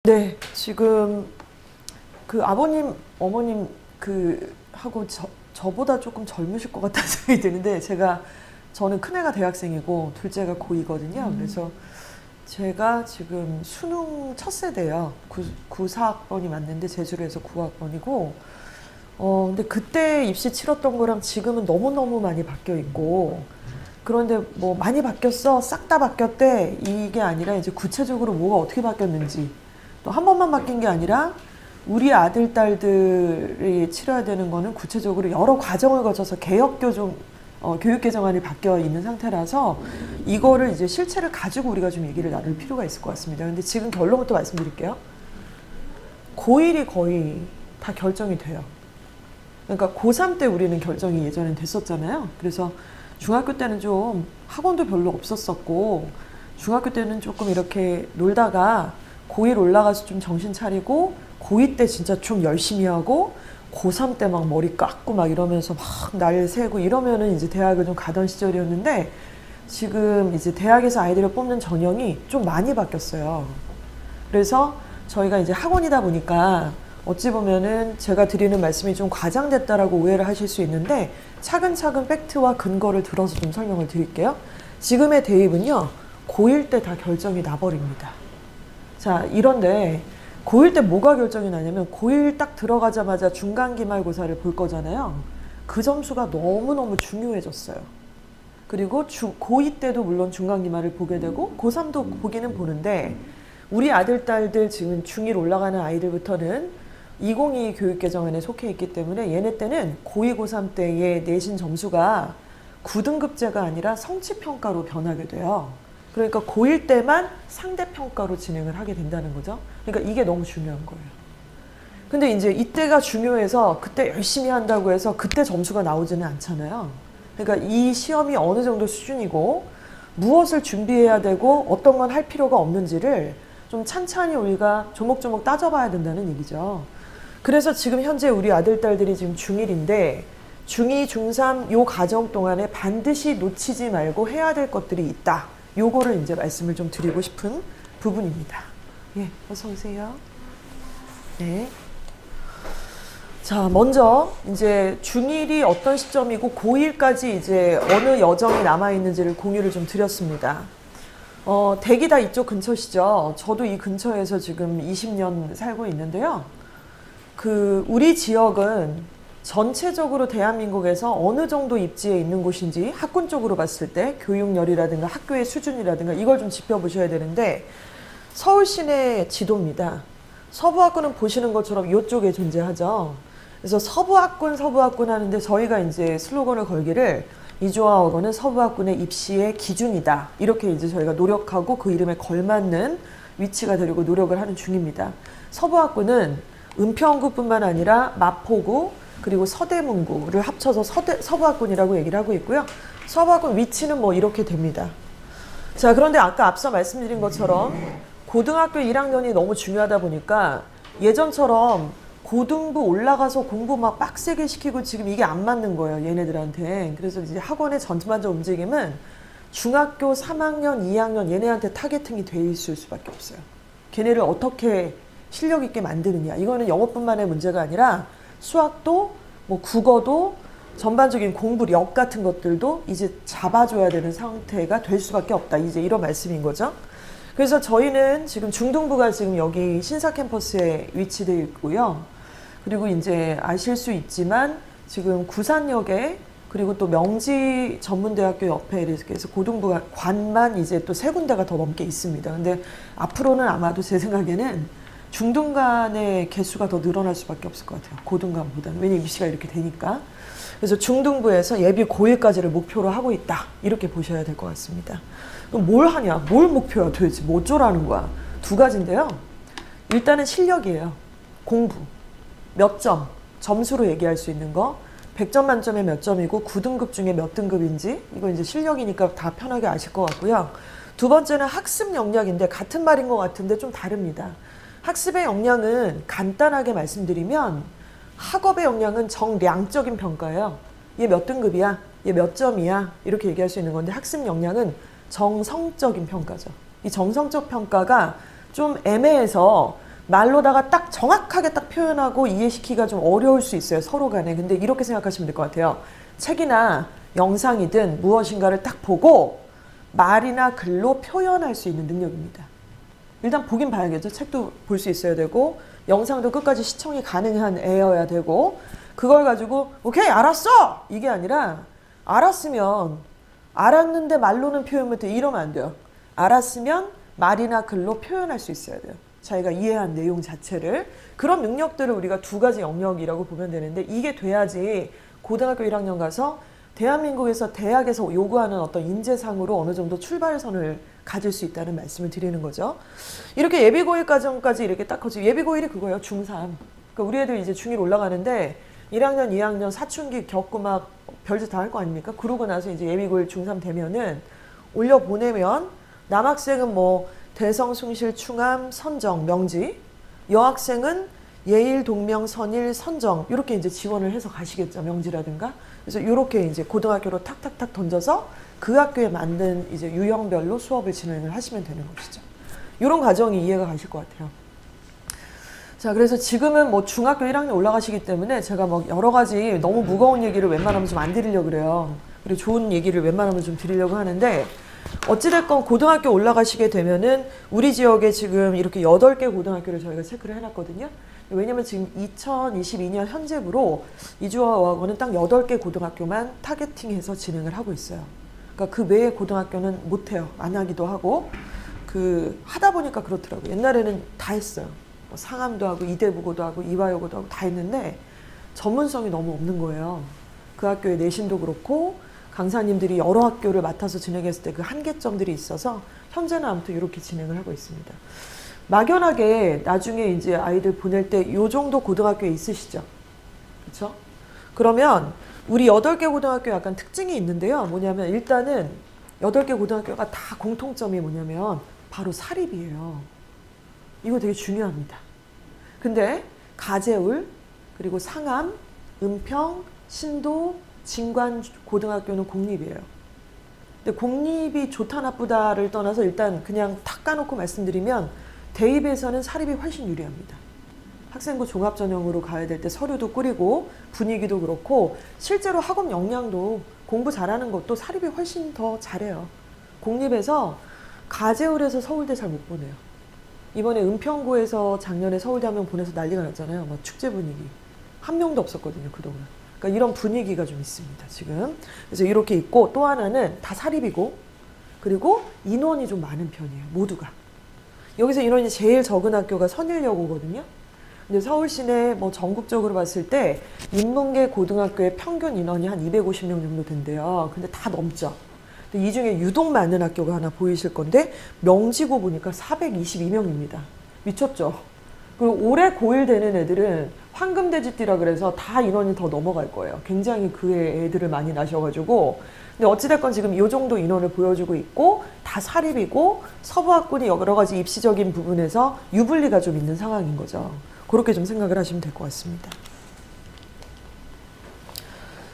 네, 지금 그 아버님, 어머님 그 하고 저보다 조금 젊으실 것 같다는 생각이 드는데 저는 큰애가 대학생이고 둘째가 고2거든요. 그래서 제가 지금 수능 첫 세대예요. 94학번이 맞는데 제주로 해서 9학번이고 근데 그때 입시 치렀던 거랑 지금은 너무너무 많이 바뀌어 있고 그런데 뭐 많이 바뀌었어? 싹 다 바뀌었대? 이게 아니라 이제 구체적으로 뭐가 어떻게 바뀌었는지 또 한 번만 바뀐 게 아니라 우리 아들, 딸들이 치러야 되는 거는 구체적으로 여러 과정을 거쳐서 교육 개정안이 바뀌어 있는 상태라서 이거를 이제 실체를 가지고 우리가 좀 얘기를 나눌 필요가 있을 것 같습니다. 근데 지금 결론부터 말씀드릴게요. 고1이 거의 다 결정이 돼요. 그러니까 고3 때 우리는 결정이 예전엔 됐었잖아요. 그래서 중학교 때는 좀 학원도 별로 없었었고 중학교 때는 조금 이렇게 놀다가 고1 올라가서 좀 정신 차리고 고2 때 진짜 좀 열심히 하고 고3 때 막 머리 깎고 막 이러면서 막 날 새고 이러면은 이제 대학을 좀 가던 시절이었는데 지금 이제 대학에서 아이들을 뽑는 전형이 좀 많이 바뀌었어요. 그래서 저희가 이제 학원이다 보니까 어찌 보면은 제가 드리는 말씀이 좀 과장됐다라고 오해를 하실 수 있는데 차근차근 팩트와 근거를 들어서 좀 설명을 드릴게요. 지금의 대입은요, 고1 때 다 결정이 나버립니다. 자, 이런데 고1 때 뭐가 결정이 나냐면 고1 딱 들어가자마자 중간기말고사를 볼 거잖아요. 그 점수가 너무너무 중요해졌어요. 그리고 고2 때도 물론 중간기말을 보게 되고 고3도 보기는 보는데 우리 아들, 딸들 지금 중1 올라가는 아이들부터는 2022 교육개정안에 속해 있기 때문에 얘네 때는 고2, 고3 때의 내신 점수가 9등급제가 아니라 성취평가로 변하게 돼요. 그러니까 고1 때만 상대평가로 진행을 하게 된다는 거죠. 그러니까 이게 너무 중요한 거예요. 근데 이제 이때가 중요해서 그때 열심히 한다고 해서 그때 점수가 나오지는 않잖아요. 그러니까 이 시험이 어느 정도 수준이고 무엇을 준비해야 되고 어떤 건 할 필요가 없는지를 좀 찬찬히 우리가 조목조목 따져봐야 된다는 얘기죠. 그래서 지금 현재 우리 아들, 딸들이 지금 중1인데 중2, 중3 요 과정 동안에 반드시 놓치지 말고 해야 될 것들이 있다. 요거를 이제 말씀을 좀 드리고 싶은 부분입니다. 예, 어서 오세요. 네. 자, 먼저 이제 중1이 어떤 시점이고 고1까지 이제 어느 여정이 남아있는지를 공유를 좀 드렸습니다. 댁이 다 이쪽 근처시죠. 저도 이 근처에서 지금 20년 살고 있는데요. 우리 지역은 전체적으로 대한민국에서 어느 정도 입지에 있는 곳인지 학군 쪽으로 봤을 때 교육열이라든가 학교의 수준이라든가 이걸 좀 짚어보셔야 되는데 서울 시내 지도입니다. 서부학군은 보시는 것처럼 이쪽에 존재하죠. 그래서 서부학군 하는데 저희가 이제 슬로건을 걸기를 이조아학원은 서부학군의 입시의 기준이다. 이렇게 이제 저희가 노력하고 그 이름에 걸맞는 위치가 되려고 노력을 하는 중입니다. 서부학군은 은평구뿐만 아니라 마포구 그리고 서대문구를 합쳐서 서부학군이라고 얘기를 하고 있고요. 서부학군 위치는 뭐 이렇게 됩니다. 자, 그런데 아까 앞서 말씀드린 것처럼 고등학교 1학년이 너무 중요하다 보니까 예전처럼 고등부 올라가서 공부 막 빡세게 시키고 지금 이게 안 맞는 거예요, 얘네들한테. 그래서 이제 학원의 전반적 움직임은 중학교 3학년, 2학년 얘네한테 타겟팅이 돼 있을 수밖에 없어요. 걔네를 어떻게 실력 있게 만드느냐. 이거는 영어뿐만의 문제가 아니라 수학도 뭐 국어도 전반적인 공부력 같은 것들도 이제 잡아줘야 되는 상태가 될 수밖에 없다. 이제 이런 말씀인 거죠. 그래서 저희는 지금 중등부가 지금 여기 신사 캠퍼스에 위치되어 있고요. 그리고 이제 아실 수 있지만 지금 구산역에 그리고 또 명지 전문대학교 옆에 이렇게 해서 고등부가 관만 이제 또 세 군데가 더 넘게 있습니다. 근데 앞으로는 아마도 제 생각에는 중등간의 개수가 더 늘어날 수밖에 없을 것 같아요. 고등간보다는. 왜냐면 입시가 이렇게 되니까. 그래서 중등부에서 예비 고1까지를 목표로 하고 있다. 이렇게 보셔야 될 것 같습니다. 그럼 뭘 하냐? 뭘 목표야 도대체? 뭐 어쩌라는 거야? 두 가지인데요. 일단은 실력이에요. 공부. 몇 점? 점수로 얘기할 수 있는 거. 100점 만점에 몇 점이고 9등급 중에 몇 등급인지 이거 이제 실력이니까 다 편하게 아실 것 같고요. 두 번째는 학습 역량인데 같은 말인 것 같은데 좀 다릅니다. 학습의 역량은 간단하게 말씀드리면 학업의 역량은 정량적인 평가예요. 얘 몇 등급이야? 얘 몇 점이야? 이렇게 얘기할 수 있는 건데 학습 역량은 정성적인 평가죠. 이 정성적 평가가 좀 애매해서 말로다가 딱 정확하게 딱 표현하고 이해시키기가 좀 어려울 수 있어요. 서로 간에. 근데 이렇게 생각하시면 될 것 같아요. 책이나 영상이든 무엇인가를 딱 보고 말이나 글로 표현할 수 있는 능력입니다. 일단 보긴 봐야겠죠. 책도 볼 수 있어야 되고 영상도 끝까지 시청이 가능한 애여야 되고 그걸 가지고 오케이 알았어! 이게 아니라 알았으면 알았는데 말로는 표현 못해 이러면 안 돼요. 알았으면 말이나 글로 표현할 수 있어야 돼요. 자기가 이해한 내용 자체를. 그런 능력들을 우리가 두 가지 영역이라고 보면 되는데 이게 돼야지 고등학교 1학년 가서 대한민국에서 대학에서 요구하는 어떤 인재상으로 어느 정도 출발선을 가질 수 있다는 말씀을 드리는 거죠. 이렇게 예비고1 과정까지 이렇게 딱 거치 예비고1이 그거예요. 중3. 그러니까 우리 애들 이제 중1 올라가는데 1학년, 2학년 사춘기 겪고 막 별짓 다 할 거 아닙니까? 그러고 나서 이제 예비고1 중3 되면은 올려보내면 남학생은 뭐 대성, 숭실, 충암, 선정, 명지, 여학생은 예일, 동명, 선일, 선정 이렇게 이제 지원을 해서 가시겠죠. 명지라든가. 그래서 이렇게 이제 고등학교로 탁탁탁 던져서 그 학교에 맞는 이제 유형별로 수업을 진행을 하시면 되는 것이죠. 이런 과정이 이해가 가실 것 같아요. 자, 그래서 지금은 뭐 중학교 1학년 올라가시기 때문에 제가 뭐 여러 가지 너무 무거운 얘기를 웬만하면 좀 안 드리려고 그래요. 그리고 좋은 얘기를 웬만하면 좀 드리려고 하는데 어찌됐건 고등학교 올라가시게 되면은 우리 지역에 지금 이렇게 8개 고등학교를 저희가 체크를 해놨거든요. 왜냐면 지금 2022년 현재부로 이주어학원은 딱 8개 고등학교만 타겟팅해서 진행을 하고 있어요. 그러니까 그 외의 고등학교는 못해요. 안 하기도 하고. 하다 보니까 그렇더라고요. 옛날에는 다 했어요. 뭐 상암도 하고 이대부고도 하고 이화여고도 하고 다 했는데 전문성이 너무 없는 거예요. 그 학교의 내신도 그렇고 강사님들이 여러 학교를 맡아서 진행했을 때 그 한계점들이 있어서 현재는 아무튼 이렇게 진행을 하고 있습니다. 막연하게 나중에 이제 아이들 보낼 때 요 정도 고등학교에 있으시죠? 그렇죠? 그러면 우리 8개 고등학교 약간 특징이 있는데요. 뭐냐면 일단은 8개 고등학교가 다 공통점이 뭐냐면 바로 사립이에요. 이거 되게 중요합니다. 근데 가재울, 그리고 상암, 은평, 신도, 진관 고등학교는 공립이에요. 근데 공립이 좋다 나쁘다를 떠나서 일단 그냥 탁 까놓고 말씀드리면 대입에서는 사립이 훨씬 유리합니다. 학생부 종합전형으로 가야 될 때 서류도 꾸리고 분위기도 그렇고 실제로 학업 역량도 공부 잘하는 것도 사립이 훨씬 더 잘해요. 공립에서 가재울에서 서울대 잘 못 보내요. 이번에 은평구에서 작년에 서울대 한 명 보내서 난리가 났잖아요. 막 축제 분위기. 한 명도 없었거든요, 그동안. 그러니까 이런 분위기가 좀 있습니다, 지금. 그래서 이렇게 있고 또 하나는 다 사립이고 그리고 인원이 좀 많은 편이에요, 모두가. 여기서 인원이 제일 적은 학교가 선일여고거든요. 근데 서울 시내 뭐 전국적으로 봤을 때 인문계 고등학교의 평균 인원이 한 250명 정도 된대요. 근데 다 넘죠. 근데 이 중에 유독 많은 학교가 하나 보이실 건데 명지고 보니까 422명입니다. 미쳤죠? 그리고 올해 고1 되는 애들은 황금돼지띠라 그래서 다 인원이 더 넘어갈 거예요. 굉장히 그 애들을 많이 낳으셔가지고. 근데 어찌됐건 지금 이 정도 인원을 보여주고 있고 다 사립이고 서부학군이 여러 가지 입시적인 부분에서 유불리가 좀 있는 상황인 거죠. 그렇게 좀 생각을 하시면 될 것 같습니다.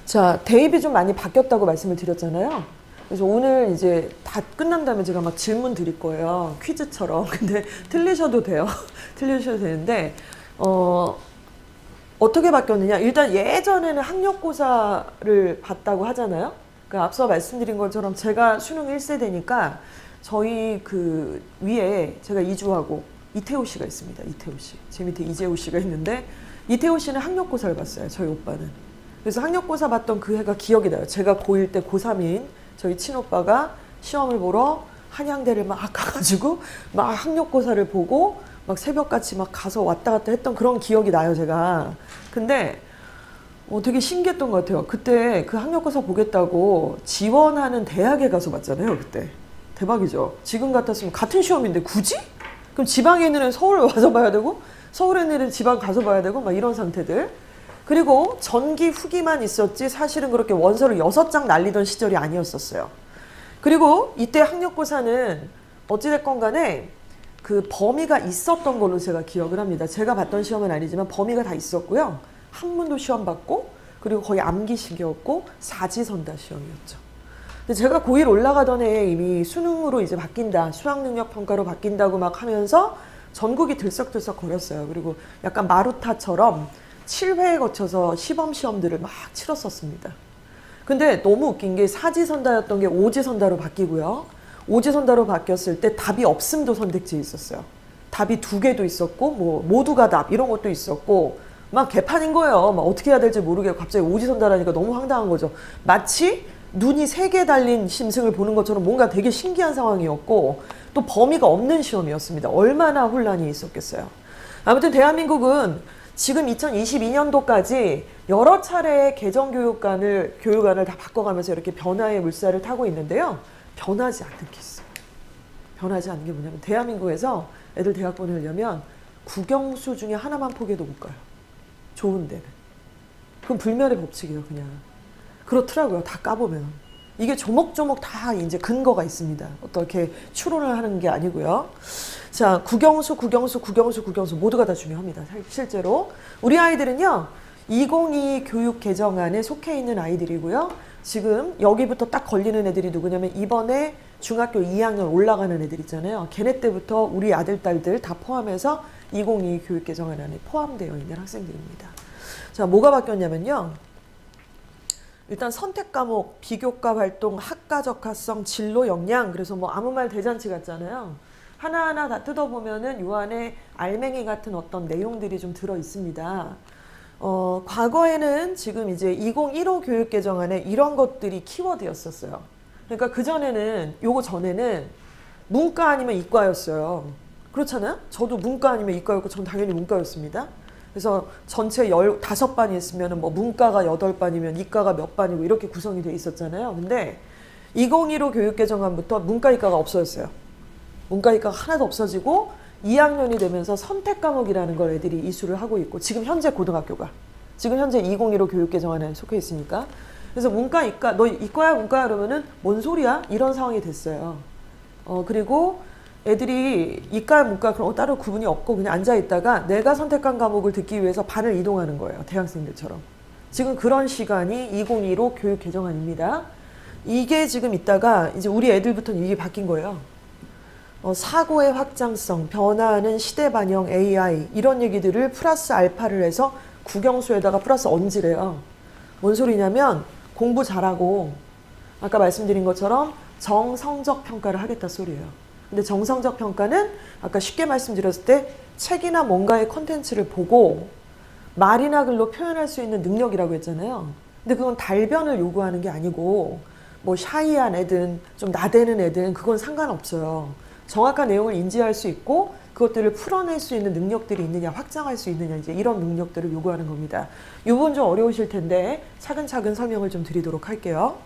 자, 대입이 좀 많이 바뀌었다고 말씀을 드렸잖아요. 그래서 오늘 이제 다 끝난 다음에 제가 막 질문 드릴 거예요. 퀴즈처럼. 근데 틀리셔도 돼요. 틀리셔도 되는데 어떻게 바뀌었느냐. 일단 예전에는 학력고사를 봤다고 하잖아요. 그러니까 앞서 말씀드린 것처럼 제가 수능 1세대니까 저희 그 위에 제가 이주하고 이태호 씨가 있습니다. 이태호 씨. 제 밑에 이재호 씨가 있는데 이태호 씨는 학력고사를 봤어요. 저희 오빠는. 그래서 학력고사 봤던 그 해가 기억이 나요. 제가 고1 때 고3인 저희 친오빠가 시험을 보러 한양대를 막 가가지고 막 학력고사를 보고 막 새벽같이 막 가서 왔다 갔다 했던 그런 기억이 나요, 제가. 근데 되게 신기했던 것 같아요. 그때 그 학력고사 보겠다고 지원하는 대학에 가서 봤잖아요, 그때. 대박이죠. 지금 같았으면 같은 시험인데 굳이? 그럼 지방에 있는 애는 서울 와서 봐야 되고 서울에 있는 애는 지방 가서 봐야 되고 막 이런 상태들. 그리고 전기 후기만 있었지 사실은 그렇게 원서를 6장 날리던 시절이 아니었었어요. 그리고 이때 학력고사는 어찌됐건 간에 그 범위가 있었던 걸로 제가 기억을 합니다. 제가 봤던 시험은 아니지만 범위가 다 있었고요. 한문도 시험 봤고 그리고 거의 암기식이었고 사지선다 시험이었죠. 근데 제가 고1 올라가던 해에 이미 수능으로 이제 바뀐다. 수학능력 평가로 바뀐다고 막 하면서 전국이 들썩들썩 거렸어요. 그리고 약간 마루타처럼 7회에 거쳐서 시험들을 막 치렀었습니다. 근데 너무 웃긴 게 사지선다였던 게 오지선다로 바뀌고요. 오지선다로 바뀌었을 때 답이 없음도 선택지에 있었어요. 답이 2개도 있었고 뭐 모두가 답 이런 것도 있었고 막 개판인 거예요. 막 어떻게 해야 될지 모르겠고 갑자기 오지선다라니까 너무 황당한 거죠. 마치 눈이 3개 달린 심승을 보는 것처럼 뭔가 되게 신기한 상황이었고 또 범위가 없는 시험이었습니다. 얼마나 혼란이 있었겠어요. 아무튼 대한민국은 지금 2022년도까지 여러 차례의 교육안을 다 바꿔가면서 이렇게 변화의 물살을 타고 있는데요. 변하지 않는 게 있어요. 변하지 않는 게 뭐냐면 대한민국에서 애들 대학 보내려면 국영수 중에 하나만 포기해도 못 가요. 좋은 데는. 그건 불멸의 법칙이에요, 그냥. 그렇더라고요, 다 까보면. 이게 조목조목 다 이제 근거가 있습니다. 어떻게 추론을 하는 게 아니고요. 자, 국영수 모두가 다 중요합니다. 실제로. 우리 아이들은요, 2022 교육 개정안에 속해 있는 아이들이고요. 지금 여기부터 딱 걸리는 애들이 누구냐면 이번에 중학교 2학년 올라가는 애들 있잖아요. 걔네 때부터 우리 아들, 딸들 다 포함해서 2022 교육 개정안 안에 포함되어 있는 학생들입니다. 자, 뭐가 바뀌었냐면요. 일단 선택 과목, 비교과 활동, 학과 적합성, 진로 역량, 그래서 뭐 아무 말 대잔치 같잖아요. 하나하나 다 뜯어보면은 요 안에 알맹이 같은 어떤 내용들이 좀 들어 있습니다. 과거에는 지금 이제 2015 교육 개정안에 이런 것들이 키워드였었어요. 그러니까 그전에는, 요거 전에는 문과 아니면 이과였어요. 그렇잖아요? 저도 문과 아니면 이과였고 전 당연히 문과였습니다. 그래서 전체 15반이 있으면 뭐 문과가 8반이면 이과가 몇 반이고 이렇게 구성이 돼 있었잖아요. 근데 2015 교육 개정안부터 문과 이과가 없어졌어요. 문과 이과가 하나도 없어지고 2학년이 되면서 선택 과목이라는 걸 애들이 이수를 하고 있고 지금 현재 고등학교가 지금 현재 2015 교육 개정안에 속해 있으니까 그래서 문과 이과 너 이과야 문과야 그러면은 뭔 소리야? 이런 상황이 됐어요. 그리고 애들이 이과, 문과 그런 거 따로 구분이 없고 그냥 앉아있다가 내가 선택한 과목을 듣기 위해서 반을 이동하는 거예요. 대학생들처럼. 지금 그런 시간이 2015 교육 개정안입니다. 이게 지금 있다가 이제 우리 애들부터는 이게 바뀐 거예요. 사고의 확장성, 변화하는 시대 반영 AI 이런 얘기들을 플러스 알파를 해서 국영수에다가 플러스 언지래요. 뭔 소리냐면 공부 잘하고 아까 말씀드린 것처럼 정성적 평가를 하겠다 소리예요. 근데 정성적 평가는 아까 쉽게 말씀드렸을 때 책이나 뭔가의 컨텐츠를 보고 말이나 글로 표현할 수 있는 능력이라고 했잖아요. 근데 그건 달변을 요구하는 게 아니고 뭐 샤이한 애든 좀 나대는 애든 그건 상관없어요. 정확한 내용을 인지할 수 있고 그것들을 풀어낼 수 있는 능력들이 있느냐 확장할 수 있느냐 이제 이런 능력들을 요구하는 겁니다. 이 부분 좀 어려우실 텐데 차근차근 설명을 좀 드리도록 할게요.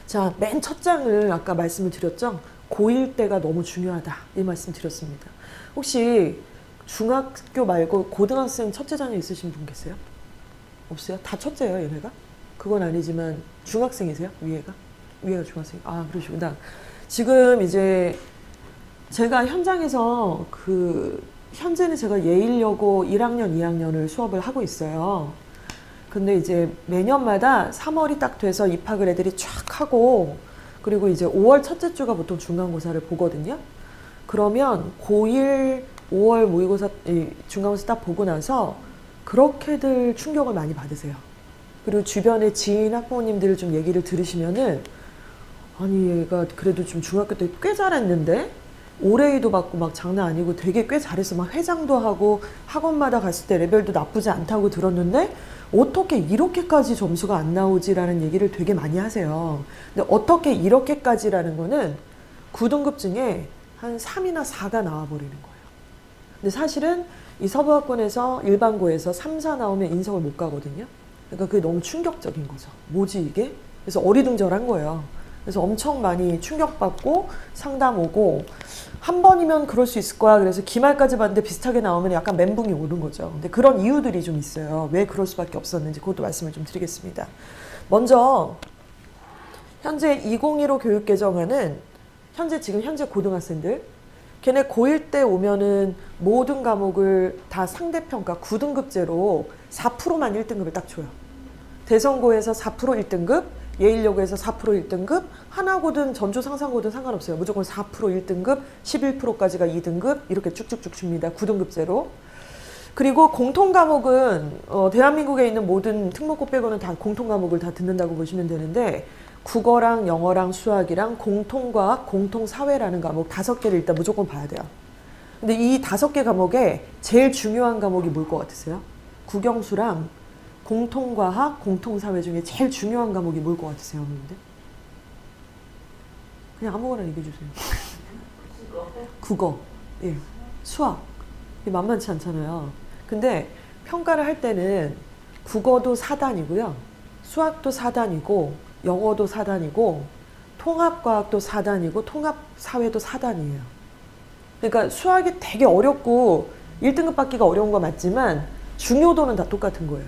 자, 맨 첫 장을 아까 말씀을 드렸죠. 고1 때가 너무 중요하다 이 말씀 드렸습니다. 혹시 중학교 말고 고등학생 첫째 자녀 있으신 분 계세요? 없어요? 다 첫째예요 얘네가? 그건 아니지만 중학생이세요? 위에가 중학생. 아 그러시구나. 지금 이제 제가 현장에서 현재는 제가 예일여고 1학년 2학년을 수업을 하고 있어요. 근데 이제 매년마다 3월이 딱 돼서 입학을 애들이 쫙 하고 그리고 이제 5월 첫째 주가 보통 중간고사를 보거든요. 그러면 고1, 5월 모의고사, 중간고사 딱 보고 나서 그렇게들 충격을 많이 받으세요. 그리고 주변에 지인 학부모님들 좀 얘기를 들으시면은 아니 얘가 그래도 좀 중학교 때 꽤 잘했는데 올해도 받고 막 장난 아니고 되게 꽤 잘했어. 막 회장도 하고 학원마다 갔을 때 레벨도 나쁘지 않다고 들었는데 어떻게 이렇게까지 점수가 안 나오지라는 얘기를 되게 많이 하세요. 근데 어떻게 이렇게까지라는 거는 9등급 중에 한 3이나 4가 나와버리는 거예요. 근데 사실은 이 서부학군에서 일반고에서 3, 4 나오면 인석을 못 가거든요. 그러니까 그게 너무 충격적인 거죠. 뭐지 이게? 그래서 어리둥절한 거예요. 그래서 엄청 많이 충격받고 상담 오고 한 번이면 그럴 수 있을 거야. 그래서 기말까지 봤는데 비슷하게 나오면 약간 멘붕이 오는 거죠. 근데 그런 이유들이 좀 있어요. 왜 그럴 수밖에 없었는지 그것도 말씀을 좀 드리겠습니다. 먼저 현재 2015 교육 개정안은 지금 현재 고등학생들 걔네 고1 때 오면은 모든 과목을 다 상대평가 9등급제로 4%만 1등급을 딱 줘요. 대선고에서 4% 1등급, 예일여고에서 4% 1등급, 하나고든 전주 상상고든 상관없어요. 무조건 4% 1등급, 11%까지가 2등급 이렇게 쭉쭉쭉 줍니다. 9등급제로. 그리고 공통 과목은 대한민국에 있는 모든 특목고 빼고는 다 공통 과목을 다 듣는다고 보시면 되는데 국어랑 영어랑 수학이랑 공통과학, 공통사회라는 과목 5개를 일단 무조건 봐야 돼요. 근데 이 5개 과목에 제일 중요한 과목이 뭘 것 같으세요? 국영수랑 공통과학, 공통사회 중에 제일 중요한 과목이 뭘 것 같으세요, 어머님들? 그냥 아무거나 얘기해주세요. 국어. 예. 수학. 이게 만만치 않잖아요. 근데 평가를 할 때는 국어도 4단이고요. 수학도 4단이고, 영어도 4단이고, 통합과학도 4단이고, 통합사회도 4단이에요. 그러니까 수학이 되게 어렵고 1등급 받기가 어려운 거 맞지만 중요도는 다 똑같은 거예요.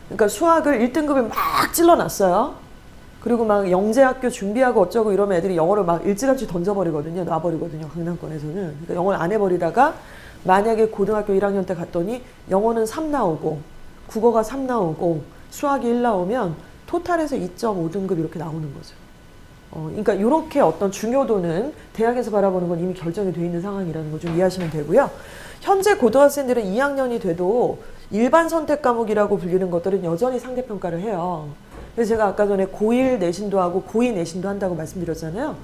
그러니까 수학을 1등급을 막 찔러놨어요. 그리고 막 영재학교 준비하고 어쩌고 이러면 애들이 영어를 막 일찌감치 던져버리거든요. 놔버리거든요. 강남권에서는. 그러니까 영어를 안 해버리다가 만약에 고등학교 1학년 때 갔더니 영어는 3 나오고 국어가 3 나오고 수학이 1 나오면 토탈에서 2.5등급 이렇게 나오는 거죠. 그러니까 이렇게 어떤 중요도는 대학에서 바라보는 건 이미 결정이 되어 있는 상황이라는 걸 좀 이해하시면 되고요. 현재 고등학생들은 2학년이 돼도 일반 선택 과목이라고 불리는 것들은 여전히 상대평가를 해요. 그래서 제가 아까 전에 고1 내신도 하고 고2 내신도 한다고 말씀드렸잖아요.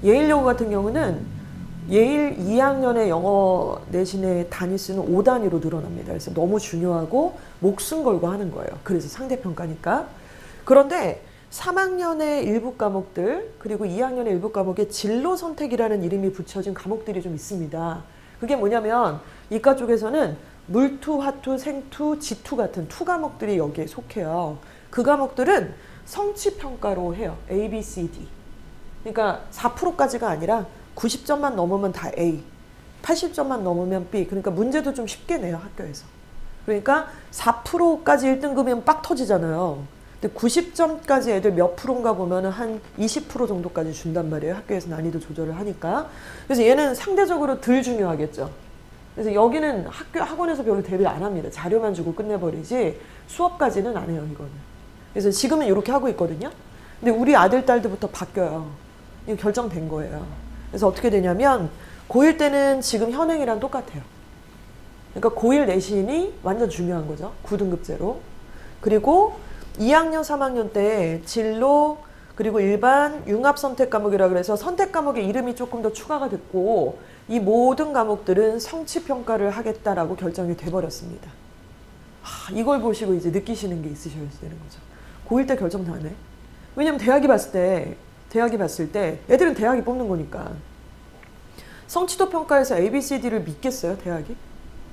예일여고 같은 경우는 예일 2학년의 영어 내신의 단위수는 5단위로 늘어납니다. 그래서 너무 중요하고 목숨 걸고 하는 거예요. 그래서 상대평가니까. 그런데 3학년의 일부 과목들 그리고 2학년의 일부 과목에 진로 선택이라는 이름이 붙여진 과목들이 좀 있습니다. 그게 뭐냐면 이과 쪽에서는 물투, 화투, 생투, 지투 같은 투 과목들이 여기에 속해요. 그 과목들은 성취평가로 해요. A, B, C, D. 그러니까 4%까지가 아니라 90점만 넘으면 다 A, 80점만 넘으면 B. 그러니까 문제도 좀 쉽게 내요, 학교에서. 그러니까 4%까지 1등급이면 빡 터지잖아요. 근데 90점까지 애들 몇 프로인가 보면은 한 20% 정도까지 준단 말이에요. 학교에서 난이도 조절을 하니까. 그래서 얘는 상대적으로 덜 중요하겠죠. 그래서 여기는 학원에서 별로 대비를 안 합니다. 자료만 주고 끝내버리지 수업까지는 안 해요, 이거는. 그래서 지금은 이렇게 하고 있거든요. 근데 우리 아들, 딸들부터 바뀌어요. 이거 결정된 거예요. 그래서 어떻게 되냐면 고1 때는 지금 현행이랑 똑같아요. 그러니까 고1 내신이 완전 중요한 거죠. 9등급제로. 그리고 2학년, 3학년 때 진로 그리고 일반 융합 선택 과목이라 그래서 선택 과목의 이름이 조금 더 추가가 됐고 이 모든 과목들은 성취평가를 하겠다라고 결정이 돼버렸습니다. 이걸 보시고 이제 느끼시는 게 있으셔야 되는 거죠. 고1 때 결정 다 하네. 왜냐면 대학이 봤을 때 애들은 대학이 뽑는 거니까 성취도 평가에서 A, B, C, D를 믿겠어요, 대학이?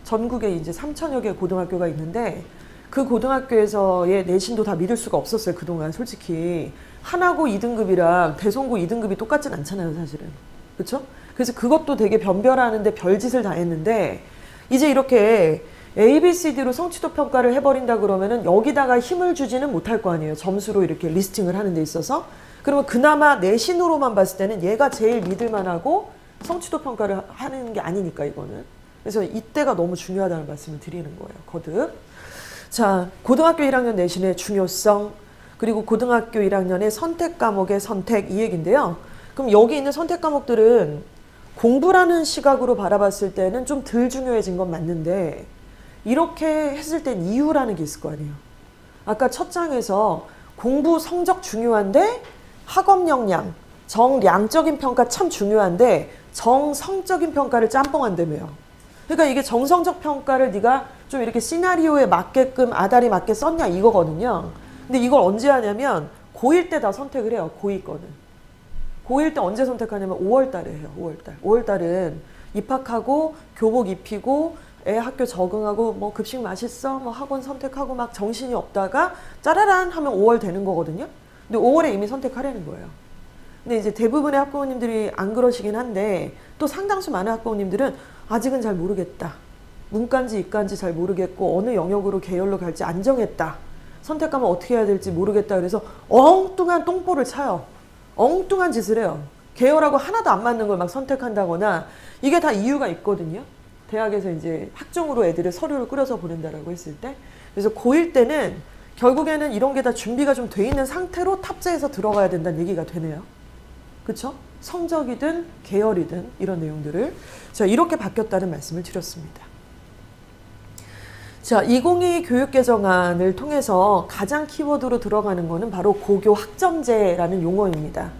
전국에 이제 3천여 개 고등학교가 있는데 그 고등학교에서의 내신도 다 믿을 수가 없었어요, 그동안 솔직히. 하나고 2등급이랑 대송고 2등급이 똑같진 않잖아요, 사실은. 그렇죠? 그래서 그것도 되게 변별하는데 별짓을 다 했는데 이제 이렇게 A, B, C, D로 성취도 평가를 해버린다 그러면은 여기다가 힘을 주지는 못할 거 아니에요. 점수로 이렇게 리스팅을 하는 데 있어서. 그러면 그나마 내신으로만 봤을 때는 얘가 제일 믿을만하고 성취도 평가를 하는 게 아니니까 이거는. 그래서 이때가 너무 중요하다는 말씀을 드리는 거예요. 거듭. 자, 고등학교 1학년 내신의 중요성 그리고 고등학교 1학년의 선택 과목의 선택 이 얘기인데요. 그럼 여기 있는 선택 과목들은 공부라는 시각으로 바라봤을 때는 좀 덜 중요해진 건 맞는데 이렇게 했을 땐 이유라는 게 있을 거 아니에요. 아까 첫 장에서 공부 성적 중요한데 학업 역량, 정량적인 평가 참 중요한데 정성적인 평가를 짬뽕한다며요. 그러니까 이게 정성적 평가를 네가 좀 이렇게 시나리오에 맞게끔 아다리 맞게 썼냐 이거거든요. 근데 이걸 언제 하냐면 고1 때 다 선택을 해요. 고2 거는. 고1 때 언제 선택하냐면 5월 달에 해요. 5월 달. 5월 달은 입학하고 교복 입히고 애 학교 적응하고 뭐 급식 맛있어? 뭐 학원 선택하고 막 정신이 없다가 짜라란 하면 5월 되는 거거든요. 근데 5월에 이미 선택하려는 거예요. 근데 이제 대부분의 학부모님들이 안 그러시긴 한데 또 상당수 많은 학부모님들은 아직은 잘 모르겠다. 문과인지 이과인지 잘 모르겠고 어느 영역으로 계열로 갈지 안 정했다. 선택하면 어떻게 해야 될지 모르겠다. 그래서 엉뚱한 똥볼을 차요. 엉뚱한 짓을 해요. 계열하고 하나도 안 맞는 걸 막 선택한다거나 이게 다 이유가 있거든요. 대학에서 이제 학종으로 애들을 서류를 꾸려서 보낸다라고 했을 때. 그래서 고1 때는 결국에는 이런 게 다 준비가 좀 돼 있는 상태로 탑재해서 들어가야 된다는 얘기가 되네요. 그쵸? 성적이든 계열이든 이런 내용들을. 자, 이렇게 바뀌었다는 말씀을 드렸습니다. 자, 2022 교육개정안을 통해서 가장 키워드로 들어가는 거는 바로 고교 학점제라는 용어입니다.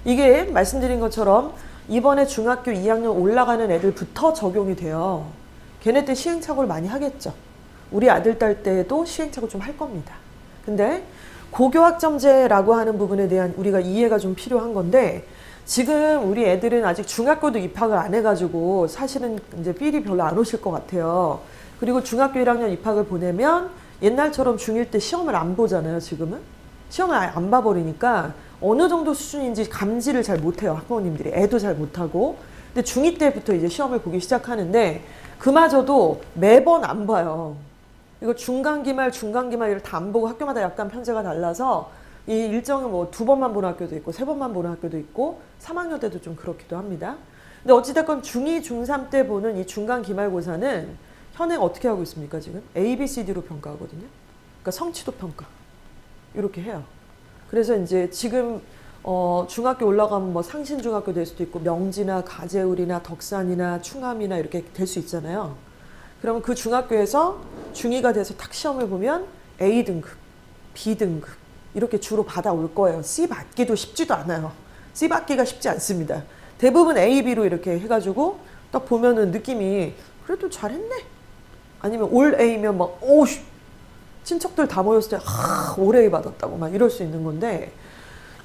이게 말씀드린 것처럼 이번에 중학교 2학년 올라가는 애들부터 적용이 돼요. 걔네 때 시행착오를 많이 하겠죠. 우리 아들, 딸 때도 시행착오 좀 할 겁니다. 근데 고교 학점제라고 하는 부분에 대한 우리가 이해가 좀 필요한 건데, 지금 우리 애들은 아직 중학교도 입학을 안 해가지고 사실은 이제 삘이 별로 안 오실 것 같아요. 그리고 중학교 1학년 입학을 보내면 옛날처럼 중1 때 시험을 안 보잖아요, 지금은. 시험을 아예 안 봐버리니까 어느 정도 수준인지 감지를 잘 못해요, 학부모님들이. 애도 잘 못하고. 근데 중2 때부터 이제 시험을 보기 시작하는데, 그마저도 매번 안 봐요. 이거 중간기말 이걸 다 안 보고 학교마다 약간 편제가 달라서 이 일정은 뭐 2번만 보는 학교도 있고 3번만 보는 학교도 있고 3학년 때도 좀 그렇기도 합니다. 근데 어찌됐건 중2, 중3 때 보는 이 중간 기말고사는 현행 어떻게 하고 있습니까, 지금? A, B, C, D로 평가하거든요. 그러니까 성취도 평가. 이렇게 해요. 그래서 이제 지금 중학교 올라가면 뭐 상신중학교 될 수도 있고 명지나 가재울이나 덕산이나 충암이나 이렇게 될 수 있잖아요. 그러면 그 중학교에서 중2가 돼서 탁 시험을 보면 A등급, B등급 이렇게 주로 받아올 거예요. C 받기도 쉽지도 않아요. C 받기가 쉽지 않습니다. 대부분 A, B로 이렇게 해가지고 딱 보면은 느낌이 그래도 잘했네. 아니면 올 A면 막 오, 친척들 다 모였을 때 올 A 받았다고 막 이럴 수 있는 건데,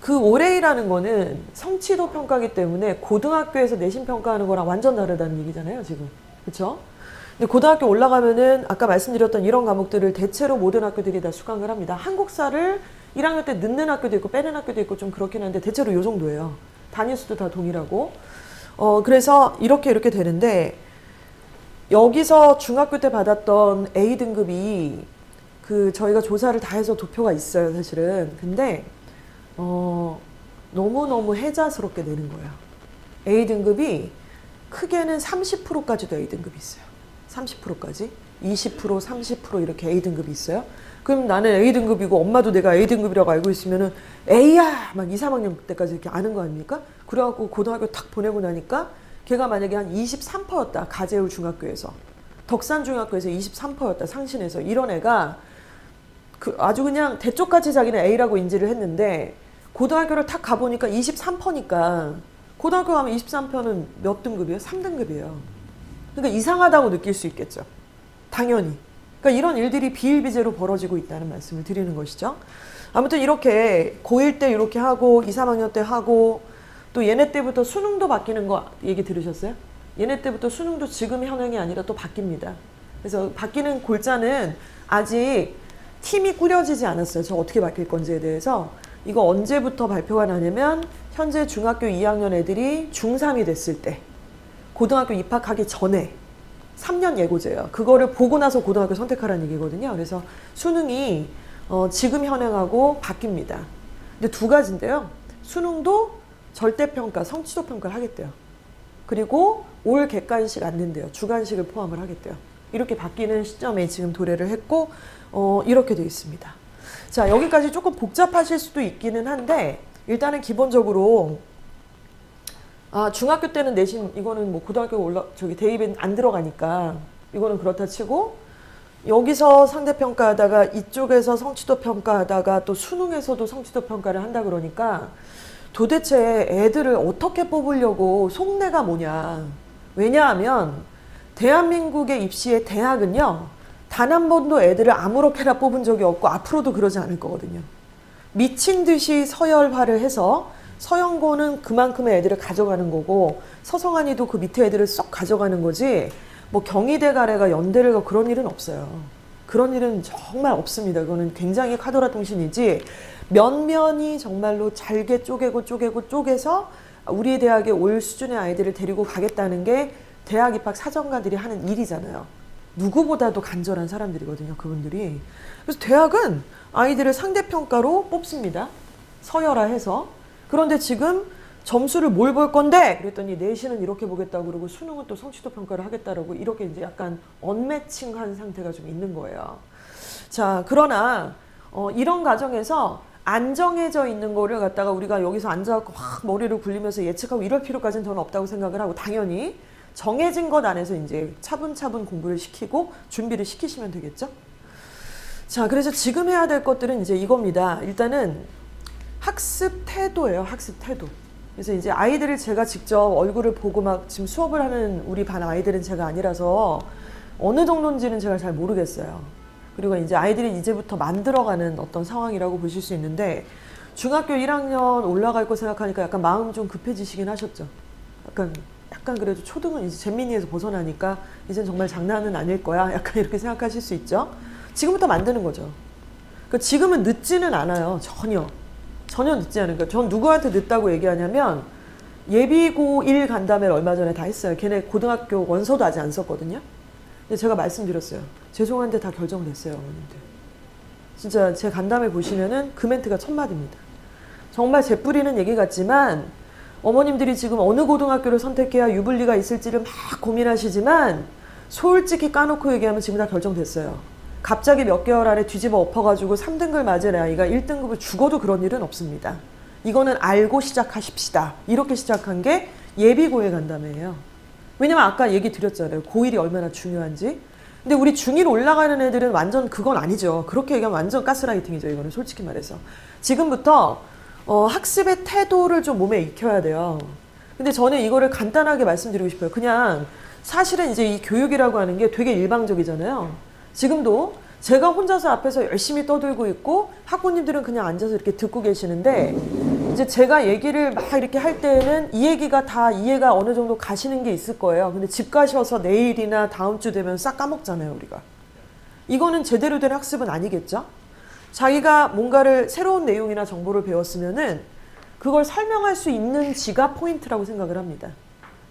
그 올 A라는 거는 성취도 평가기 때문에 고등학교에서 내신 평가하는 거랑 완전 다르다는 얘기잖아요, 지금. 그렇죠? 근데 고등학교 올라가면은 아까 말씀드렸던 이런 과목들을 대체로 모든 학교들이 다 수강을 합니다. 한국사를 1학년 때 늦는 학교도 있고 빼는 학교도 있고 좀 그렇긴 한데 대체로 이 정도예요. 단위 수도 다 동일하고. 그래서 이렇게 되는데, 여기서 중학교 때 받았던 A등급이 저희가 조사를 다 해서 도표가 있어요, 사실은. 근데 너무너무 해자스럽게 내는 거예요. A등급이 크게는 30%까지도 A등급이 있어요. 30%까지. 20%, 30% 이렇게 A등급이 있어요. 그럼 나는 A등급이고 엄마도 내가 A등급이라고 알고 있으면은 A야! 막 2, 3학년 때까지 이렇게 아는 거 아닙니까? 그래갖고 고등학교 탁 보내고 나니까 걔가 만약에 한 23%였다. 가재울 중학교에서. 덕산 중학교에서 23%였다. 상신에서. 이런 애가 아주 그냥 대쪽같이 자기는 A라고 인지를 했는데 고등학교를 탁 가보니까 23%니까 고등학교 가면 23%는 몇 등급이에요? 3등급이에요. 그러니까 이상하다고 느낄 수 있겠죠. 당연히. 그러니까 이런 일들이 비일비재로 벌어지고 있다는 말씀을 드리는 것이죠. 아무튼 이렇게 고1 때 이렇게 하고 2, 3학년 때 하고 또 얘네 때부터 수능도 바뀌는 거 얘기 들으셨어요? 얘네 때부터 수능도 지금 현행이 아니라 또 바뀝니다. 그래서 바뀌는 골자는 아직 팀이 꾸려지지 않았어요. 저 어떻게 바뀔 건지에 대해서. 이거 언제부터 발표가 나냐면 현재 중학교 2학년 애들이 중3이 됐을 때, 고등학교 입학하기 전에 3년 예고제예요. 그거를 보고 나서 고등학교 선택하라는 얘기거든요. 그래서 수능이 지금 현행하고 바뀝니다. 근데 두 가지인데요. 수능도 절대평가, 성취도 평가를 하겠대요. 그리고 올 객관식 안 낸대요. 주관식을 포함을 하겠대요. 이렇게 바뀌는 시점에 지금 도래를 했고 이렇게 되어 있습니다. 자, 여기까지 조금 복잡하실 수도 있기는 한데 일단은 기본적으로 중학교 때는 내신 이거는 뭐 고등학교 대입에 안 들어가니까 이거는 그렇다 치고, 여기서 상대평가하다가 이쪽에서 성취도 평가하다가 또 수능에서도 성취도 평가를 한다 그러니까 도대체 애들을 어떻게 뽑으려고 속내가 뭐냐. 왜냐하면 대한민국의 입시의 대학은요, 단 한 번도 애들을 아무렇게나 뽑은 적이 없고 앞으로도 그러지 않을 거거든요. 미친 듯이 서열화를 해서 서영고는 그만큼의 애들을 가져가는 거고 서성한이도 그 밑에 애들을 쏙 가져가는 거지, 뭐 경희대 가래가 연대를 가 그런 일은 없어요. 그런 일은 정말 없습니다. 그거는 굉장히 카더라 통신이지, 면면이 정말로 잘게 쪼개서 우리 대학에 올 수준의 아이들을 데리고 가겠다는 게 대학 입학 사정가들이 하는 일이잖아요. 누구보다도 간절한 사람들이거든요, 그분들이. 그래서 대학은 아이들을 상대평가로 뽑습니다. 서열화해서. 그런데 지금 점수를 뭘 볼 건데? 그랬더니 내신은 이렇게 보겠다고 그러고 수능은 또 성취도 평가를 하겠다라고 이렇게 이제 약간 언매칭한 상태가 좀 있는 거예요. 자, 그러나 이런 과정에서 안 정해져 있는 거를 갖다가 우리가 여기서 앉아갖고 확 머리를 굴리면서 예측하고 이럴 필요까지는 저는 없다고 생각을 하고, 당연히 정해진 것 안에서 이제 차분차분 공부를 시키고 준비를 시키시면 되겠죠. 자, 그래서 지금 해야 될 것들은 이제 이겁니다. 일단은 학습 태도예요. 학습 태도. 그래서 이제 아이들을 제가 직접 얼굴을 보고 막 지금 수업을 하는 우리 반 아이들은 제가 아니라서 어느 정도인지는 제가 잘 모르겠어요. 그리고 이제 아이들이 이제부터 만들어가는 어떤 상황이라고 보실 수 있는데, 중학교 1학년 올라갈 거 생각하니까 약간 마음 좀 급해지시긴 하셨죠. 약간 그래도 초등은 이제 잼민이에서 벗어나니까 이젠 정말 장난은 아닐 거야. 약간 이렇게 생각하실 수 있죠. 지금부터 만드는 거죠. 그러니까 지금은 늦지는 않아요. 전혀 늦지 않은 거예요. 전 누구한테 늦다고 얘기하냐면, 예비고 1 간담회를 얼마 전에 다 했어요. 걔네 고등학교 원서도 아직 안 썼거든요. 근데 제가 말씀드렸어요. 죄송한데 다 결정됐어요, 어머님들. 진짜 제 간담회 보시면은 그 멘트가 첫 마디입니다. 정말 재뿌리는 얘기 같지만 어머님들이 지금 어느 고등학교를 선택해야 유불리가 있을지를 막 고민하시지만, 솔직히 까놓고 얘기하면 지금 다 결정됐어요. 갑자기 몇 개월 안에 뒤집어 엎어가지고 3등급 맞은 아이가 1등급을 죽어도 그런 일은 없습니다. 이거는 알고 시작하십시다. 이렇게 시작한 게 예비고에 간담회예요. 왜냐면 아까 얘기 드렸잖아요. 고1이 얼마나 중요한지. 근데 우리 중1 올라가는 애들은 완전 그건 아니죠. 그렇게 얘기하면 완전 가스라이팅이죠. 이거는 솔직히 말해서. 지금부터 학습의 태도를 좀 몸에 익혀야 돼요. 근데 저는 이거를 간단하게 말씀드리고 싶어요. 그냥 사실은 이제 이 교육이라고 하는 게 되게 일방적이잖아요. 지금도 제가 혼자서 앞에서 열심히 떠들고 있고 학부모님들은 그냥 앉아서 이렇게 듣고 계시는데, 이제 제가 얘기를 막 이렇게 할 때는 이 얘기가 다 이해가 어느 정도 가시는 게 있을 거예요. 근데 집 가셔서 내일이나 다음 주 되면 싹 까먹잖아요, 우리가. 이거는 제대로 된 학습은 아니겠죠? 자기가 뭔가를 새로운 내용이나 정보를 배웠으면은 그걸 설명할 수 있는지가 포인트라고 생각을 합니다.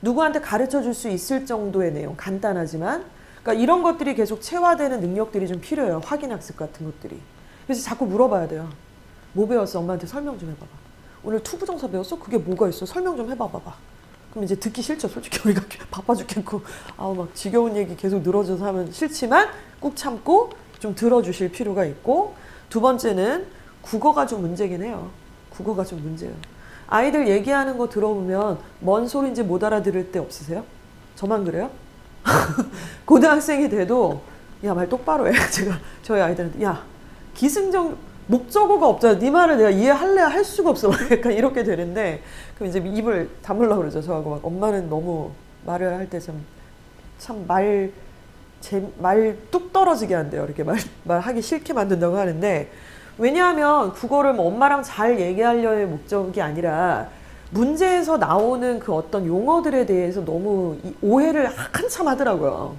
누구한테 가르쳐 줄 수 있을 정도의 내용, 간단하지만. 그러니까 이런 것들이 계속 체화되는 능력들이 좀 필요해요. 확인학습 같은 것들이. 그래서 자꾸 물어봐야 돼요. 뭐 배웠어? 엄마한테 설명 좀 해봐봐. 오늘 투부정사 배웠어? 그게 뭐가 있어? 설명 좀 해봐봐. 그럼 이제 듣기 싫죠. 솔직히 우리가 바빠 죽겠고 아우 막 지겨운 얘기 계속 늘어져서 하면 싫지만 꾹 참고 좀 들어주실 필요가 있고, 두 번째는 국어가 좀 문제긴 해요. 국어가 좀 문제예요. 아이들 얘기하는 거 들어보면 뭔 소리인지 못 알아들을 때 없으세요? 저만 그래요? 고등학생이 돼도 야, 말 똑바로 해. 제가 저희 아이들한테 야, 기승전 목적어가 없잖아. 네 말을 내가 이해할래 할 수가 없어. 약간 이렇게 되는데, 그럼 이제 입을 다물려고 그러죠. 저하고 막 엄마는 너무 말을 할 때 참 말 뚝 떨어지게 한대요. 이렇게 말하기 싫게 만든다고 하는데, 왜냐하면 그거를 뭐 엄마랑 잘 얘기하려의 목적이 아니라 문제에서 나오는 그 어떤 용어들에 대해서 너무 오해를 한참 하더라고요.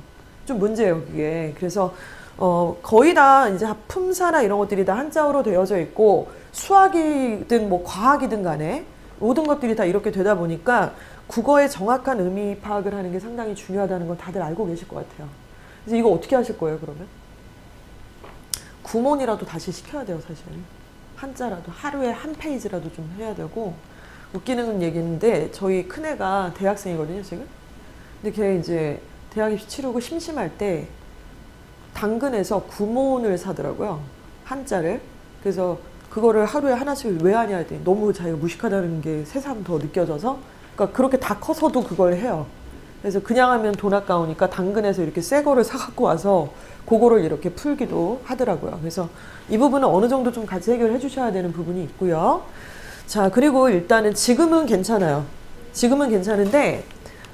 좀 문제예요, 그게. 그래서 거의 다 이제 품사나 이런 것들이 다 한자어로 되어져 있고, 수학이든 뭐 과학이든 간에 모든 것들이 다 이렇게 되다 보니까 국어의 정확한 의미 파악을 하는 게 상당히 중요하다는 건 다들 알고 계실 것 같아요. 그래서 이거 어떻게 하실 거예요, 그러면? 구몬이라도 다시 시켜야 돼요, 사실. 한자라도 하루에 한 페이지라도 좀 해야 되고. 웃기는 얘기인데 저희 큰애가 대학생이거든요, 지금. 근데 걔 이제 대학 입시 치르고 심심할 때 당근에서 구몬을 사더라고요. 한자를. 그래서 그거를 하루에 하나씩 왜 하냐 했더니 너무 자기가 무식하다는 게 새삼 더 느껴져서, 그러니까 그렇게 다 커서도 그걸 해요. 그래서 그냥 하면 돈 아까우니까 당근에서 이렇게 새 거를 사갖고 와서 그거를 이렇게 풀기도 하더라고요. 그래서 이 부분은 어느 정도 좀 같이 해결해 주셔야 되는 부분이 있고요. 자, 그리고 일단은 지금은 괜찮아요. 지금은 괜찮은데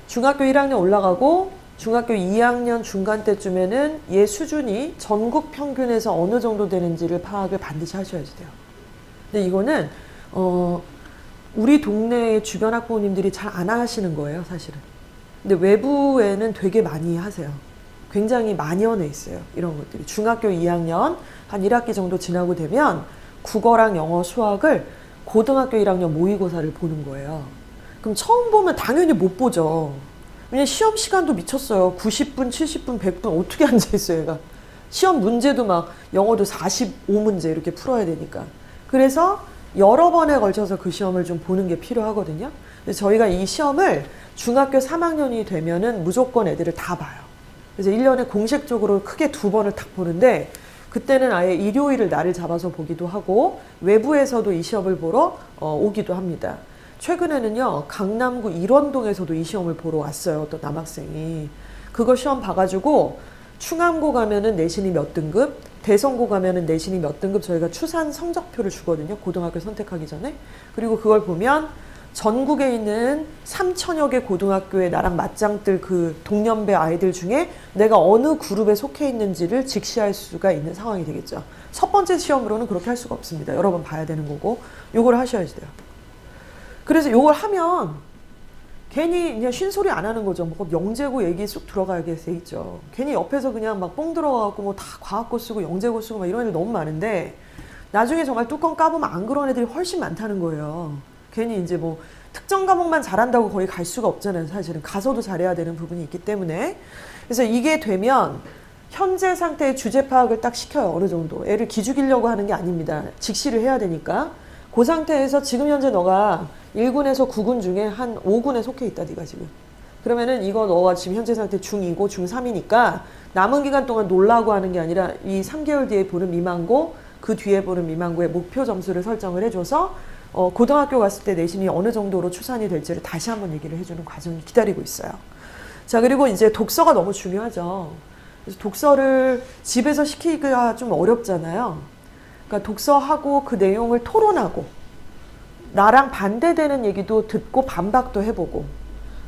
중학교 1학년 올라가고 중학교 2학년 중간 때쯤에는 얘 수준이 전국 평균에서 어느 정도 되는지를 파악을 반드시 하셔야지 돼요. 근데 이거는 우리 동네 주변 학부모님들이 잘 안 하시는 거예요, 사실은. 근데 외부에는 되게 많이 하세요. 굉장히 만연해 있어요, 이런 것들이. 중학교 2학년 한 1학기 정도 지나고 되면 국어랑 영어, 수학을 고등학교 1학년 모의고사를 보는 거예요. 그럼 처음 보면 당연히 못 보죠. 왜냐면 시험 시간도 미쳤어요. 90분, 70분, 100분 어떻게 앉아있어요, 얘가. 시험 문제도 막 영어도 45문제 이렇게 풀어야 되니까. 그래서 여러 번에 걸쳐서 그 시험을 좀 보는 게 필요하거든요. 근데 저희가 이 시험을 중학교 3학년이 되면은 무조건 애들을 다 봐요. 그래서 1년에 공식적으로 크게 2번을 딱 보는데, 그때는 아예 일요일을 날을 잡아서 보기도 하고 외부에서도 이 시험을 보러 오기도 합니다. 최근에는요, 강남구 일원동에서도 이 시험을 보러 왔어요. 어떤 남학생이. 그거 시험 봐가지고 충암고 가면은 내신이 몇 등급, 대성고 가면은 내신이 몇 등급 저희가 추산 성적표를 주거든요. 고등학교 선택하기 전에. 그리고 그걸 보면 전국에 있는 3천여 개 고등학교에 나랑 맞짱뜰 그 동년배 아이들 중에 내가 어느 그룹에 속해 있는지를 직시할 수가 있는 상황이 되겠죠. 첫 번째 시험으로는 그렇게 할 수가 없습니다. 여러 번 봐야 되는 거고 요걸 하셔야지 돼요. 그래서 요걸 하면 괜히 그냥 쉰소리 안 하는 거죠. 뭐 영재고 얘기 쑥 들어가게 돼 있죠. 괜히 옆에서 그냥 막 뽕 들어가고 뭐 다 과학고 쓰고 영재고 쓰고 막 이런 애들 너무 많은데 나중에 정말 뚜껑 까보면 안 그런 애들이 훨씬 많다는 거예요. 괜히 이제 뭐 특정 과목만 잘한다고 거기 갈 수가 없잖아요. 사실은 가서도 잘해야 되는 부분이 있기 때문에. 그래서 이게 되면 현재 상태의 주제 파악을 딱 시켜요. 어느 정도. 애를 기죽이려고 하는 게 아닙니다. 직시를 해야 되니까. 그 상태에서 지금 현재 너가 1군에서 9군 중에 한 5군에 속해 있다. 네가 지금. 그러면은 이거 너가 지금 현재 상태 중2고 중3이니까 남은 기간 동안 놀라고 하는 게 아니라 이 3개월 뒤에 보는 미만고 그 뒤에 보는 미만고의 목표 점수를 설정을 해줘서 고등학교 갔을 때 내신이 어느 정도로 추산이 될지를 다시 한번 얘기를 해주는 과정이 기다리고 있어요. 자, 그리고 이제 독서가 너무 중요하죠. 그래서 독서를 집에서 시키기가 좀 어렵잖아요. 그러니까 독서하고 그 내용을 토론하고 나랑 반대되는 얘기도 듣고 반박도 해보고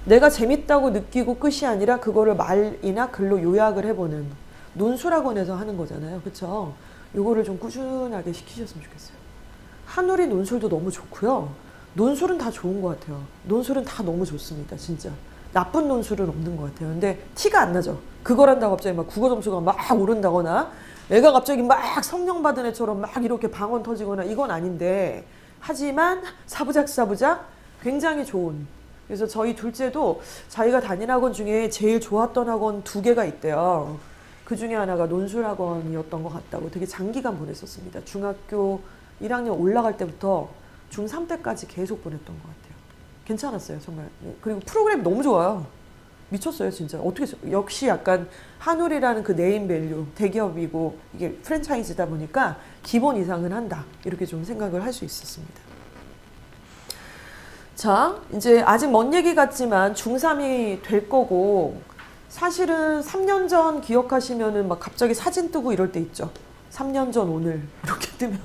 내가 재밌다고 느끼고 끝이 아니라 그거를 말이나 글로 요약을 해보는 논술학원에서 하는 거잖아요. 그쵸? 요거를 좀 꾸준하게 시키셨으면 좋겠어요. 한우리 논술도 너무 좋고요. 논술은 다 좋은 것 같아요. 논술은 다 너무 좋습니다. 진짜. 나쁜 논술은 없는 것 같아요. 근데 티가 안 나죠. 그걸 한다고 갑자기 막 국어 점수가 막 오른다거나 애가 갑자기 막 성령 받은 애처럼 막 이렇게 방언 터지거나 이건 아닌데 하지만 사부작 굉장히 좋은. 그래서 저희 둘째도 자기가 다닌 학원 중에 제일 좋았던 학원 2개가 있대요. 그 중에 하나가 논술학원이었던 것 같다고 되게 장기간 보냈었습니다. 중학교 1학년 올라갈 때부터 중3 때까지 계속 보냈던 것 같아요. 괜찮았어요, 정말. 그리고 프로그램이 너무 좋아요. 미쳤어요, 진짜. 어떻게, 역시 약간 한울이라는 그 네임밸류, 대기업이고 이게 프랜차이즈다 보니까 기본 이상은 한다. 이렇게 좀 생각을 할 수 있었습니다. 자, 이제 아직 먼 얘기 같지만 중3이 될 거고 사실은 3년 전 기억하시면은 막 갑자기 사진 뜨고 이럴 때 있죠. 3년 전 오늘 이렇게 뜨면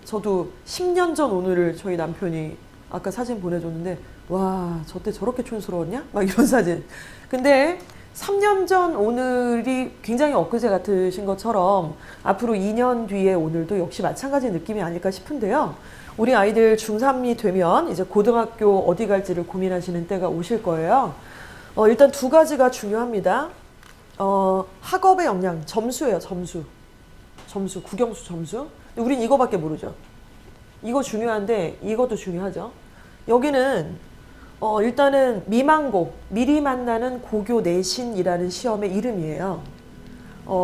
저도 10년 전 오늘을 저희 남편이 아까 사진 보내줬는데 와, 저 때 저렇게 촌스러웠냐? 막 이런 사진. 근데 3년 전 오늘이 굉장히 엊그제 같으신 것처럼 앞으로 2년 뒤에 오늘도 역시 마찬가지 느낌이 아닐까 싶은데요. 우리 아이들 중3이 되면 이제 고등학교 어디 갈지를 고민하시는 때가 오실 거예요. 일단 2가지가 중요합니다. 학업의 역량, 점수예요, 점수. 점수, 국영수 점수. 우린 이거밖에 모르죠. 이거 중요한데 이것도 중요하죠. 여기는 일단은 미만고, 미리 만나는 고교 내신이라는 시험의 이름이에요.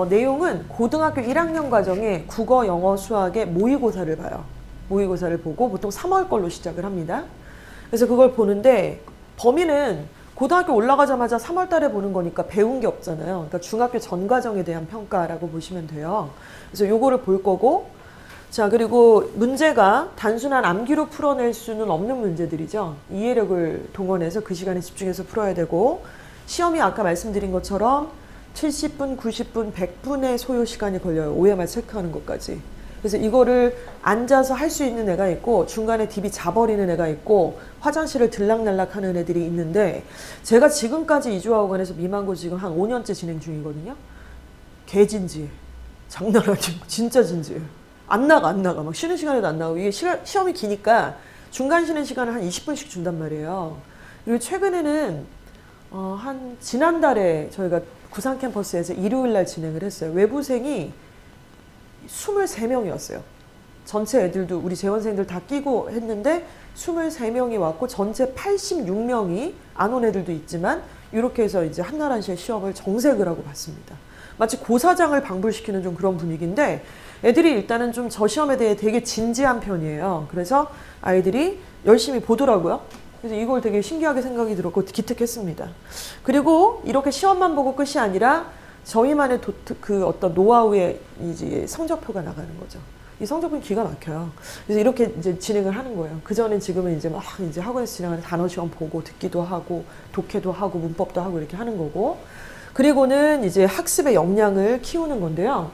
내용은 고등학교 1학년 과정에 국어, 영어, 수학의 모의고사를 봐요. 모의고사를 보고 보통 3월 걸로 시작을 합니다. 그래서 그걸 보는데 범위는 고등학교 올라가자마자 3월 달에 보는 거니까 배운 게 없잖아요. 그러니까 중학교 전 과정에 대한 평가라고 보시면 돼요. 그래서 요거를 볼 거고 자, 그리고 문제가 단순한 암기로 풀어낼 수는 없는 문제들이죠. 이해력을 동원해서 그 시간에 집중해서 풀어야 되고 시험이 아까 말씀드린 것처럼 70분, 90분, 100분의 소요 시간이 걸려요. OMR 체크하는 것까지. 그래서 이거를 앉아서 할 수 있는 애가 있고 중간에 DB 자버리는 애가 있고 화장실을 들락날락 하는 애들이 있는데 제가 지금까지 이주학원에서 미만고 지금 한 5년째 진행 중이거든요. 개진지해. 장난 아니고 진짜 진지해요. 안 나가. 막 쉬는 시간에도 안 나가고 이게 시험이 기니까 중간 쉬는 시간을 한 20분씩 준단 말이에요. 그리고 최근에는 지난달에 저희가 구상 캠퍼스에서 일요일날 진행을 했어요. 외부생이 23명이었어요. 전체 애들도 우리 재원생들 다 끼고 했는데 23명이 왔고 전체 86명이 안 온 애들도 있지만 이렇게 해서 이제 한나라시의 시험을 정색을 하고 봤습니다. 마치 고사장을 방불시키는 좀 그런 분위기인데 애들이 일단은 좀 저 시험에 대해 되게 진지한 편이에요. 그래서 아이들이 열심히 보더라고요. 그래서 이걸 되게 신기하게 생각이 들었고 기특했습니다. 그리고 이렇게 시험만 보고 끝이 아니라 저희만의 그 어떤 노하우의 이제 성적표가 나가는 거죠. 이 성적표는 기가 막혀요. 그래서 이렇게 이제 진행을 하는 거예요. 그전엔 지금은 이제 막 이제 학원에서 진행하는 단어 시험 보고 듣기도 하고 독해도 하고 문법도 하고 이렇게 하는 거고, 그리고는 이제 학습의 역량을 키우는 건데요.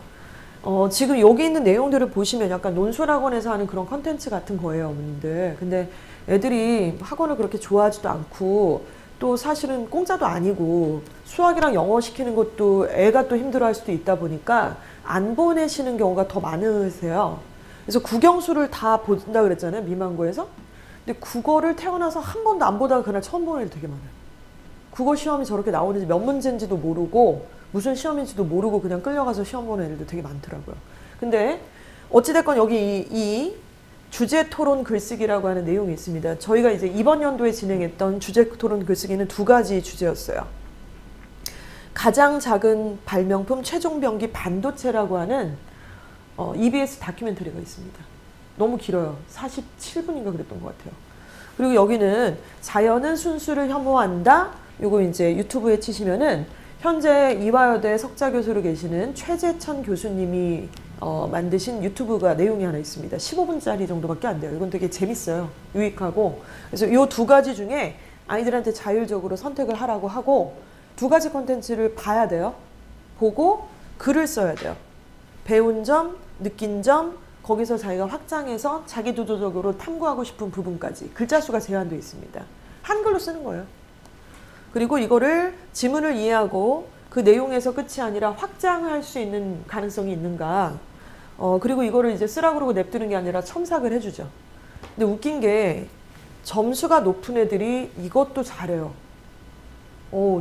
지금 여기 있는 내용들을 보시면 약간 논술학원에서 하는 그런 컨텐츠 같은 거예요, 어머님들. 근데 애들이 학원을 그렇게 좋아하지도 않고 또 사실은 공짜도 아니고 수학이랑 영어 시키는 것도 애가 또 힘들어할 수도 있다 보니까 안 보내시는 경우가 더 많으세요. 그래서 국영수를 다 본다 그랬잖아요, 미만고에서. 근데 국어를 태어나서 한 번도 안 보다가 그날 처음 보는 애들 되게 많아요. 국어 시험이 저렇게 나오는지 몇 문제인지도 모르고 무슨 시험인지도 모르고 그냥 끌려가서 시험 보는 애들도 되게 많더라고요. 근데 어찌됐건 여기 이 주제 토론 글쓰기라고 하는 내용이 있습니다. 저희가 이제 이번 연도에 진행했던 주제 토론 글쓰기는 2가지 주제였어요. 가장 작은 발명품 최종 병기 반도체라고 하는 EBS 다큐멘터리가 있습니다. 너무 길어요. 47분인가 그랬던 것 같아요. 그리고 여기는 자연은 순수를 혐오한다. 요거 이제 유튜브에 치시면은 현재 이화여대 석자 교수로 계시는 최재천 교수님이 만드신 유튜브가 내용이 하나 있습니다. 15분짜리 정도밖에 안 돼요. 이건 되게 재밌어요. 유익하고. 그래서 이 2가지 중에 아이들한테 자율적으로 선택을 하라고 하고 2가지 콘텐츠를 봐야 돼요. 보고 글을 써야 돼요. 배운 점, 느낀 점, 거기서 자기가 확장해서 자기 주도적으로 탐구하고 싶은 부분까지. 글자 수가 제한되어 있습니다. 한글로 쓰는 거예요. 그리고 이거를 지문을 이해하고 그 내용에서 끝이 아니라 확장할 수 있는 가능성이 있는가. 그리고 이거를 이제 쓰라 그러고 냅두는 게 아니라 첨삭을 해주죠. 근데 웃긴 게 점수가 높은 애들이 이것도 잘해요.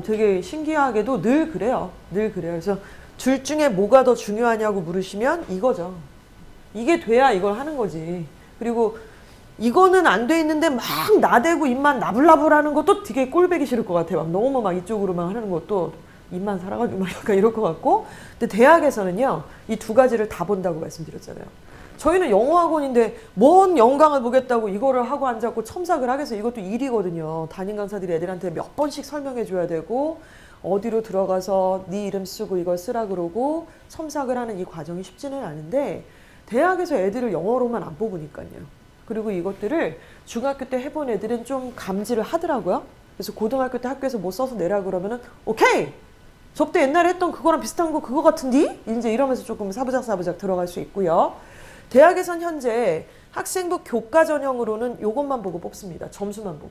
되게 신기하게도 늘 그래요. 늘 그래요. 그래서 둘 중에 뭐가 더 중요하냐고 물으시면 이거죠. 이게 돼야 이걸 하는 거지. 그리고 이거는 안 돼 있는데 막 나대고 입만 나불나불 하는 것도 되게 꼴배기 싫을 것 같아요. 막 너무 막 이쪽으로만 하는 것도 입만 살아가지고 막 약간 이럴 것 같고. 근데 대학에서는요, 이 2가지를 다 본다고 말씀드렸잖아요. 저희는 영어학원인데 뭔 영강을 보겠다고 이거를 하고 앉았고 첨삭을 하겠어요. 이것도 일이거든요. 담임 강사들이 애들한테 몇 번씩 설명해 줘야 되고 어디로 들어가서 네 이름 쓰고 이걸 쓰라 그러고 첨삭을 하는 이 과정이 쉽지는 않은데 대학에서 애들을 영어로만 안 뽑으니까요. 그리고 이것들을 중학교 때 해본 애들은 좀 감지를 하더라고요. 그래서 고등학교 때 학교에서 뭐 써서 내라 그러면은 오케이! 저때 옛날에 했던 그거랑 비슷한 거 그거 같은디? 이제 이러면서 조금 사부작사부작 들어갈 수 있고요. 대학에선 현재 학생부 교과 전형으로는 이것만 보고 뽑습니다. 점수만 보고.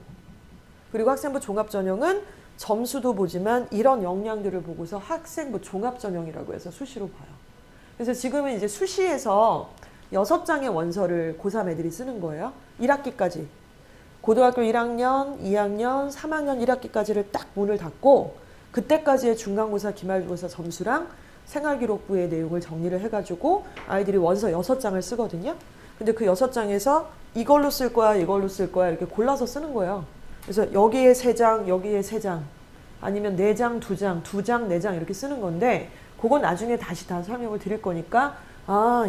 그리고 학생부 종합 전형은 점수도 보지만 이런 역량들을 보고서 학생부 종합 전형이라고 해서 수시로 봐요. 그래서 지금은 이제 수시에서 6장의 원서를 고3 애들이 쓰는 거예요. 1학기까지. 고등학교 1학년, 2학년, 3학년 1학기까지를 딱 문을 닫고 그때까지의 중간고사, 기말고사 점수랑 생활기록부의 내용을 정리를 해가지고 아이들이 원서 6장을 쓰거든요. 근데 그 6장에서 이걸로 쓸 거야, 이걸로 쓸 거야 이렇게 골라서 쓰는 거예요. 그래서 여기에 3장, 여기에 3장 아니면 4장, 2장, 2장, 4장 이렇게 쓰는 건데 그건 나중에 다시 다 설명을 드릴 거니까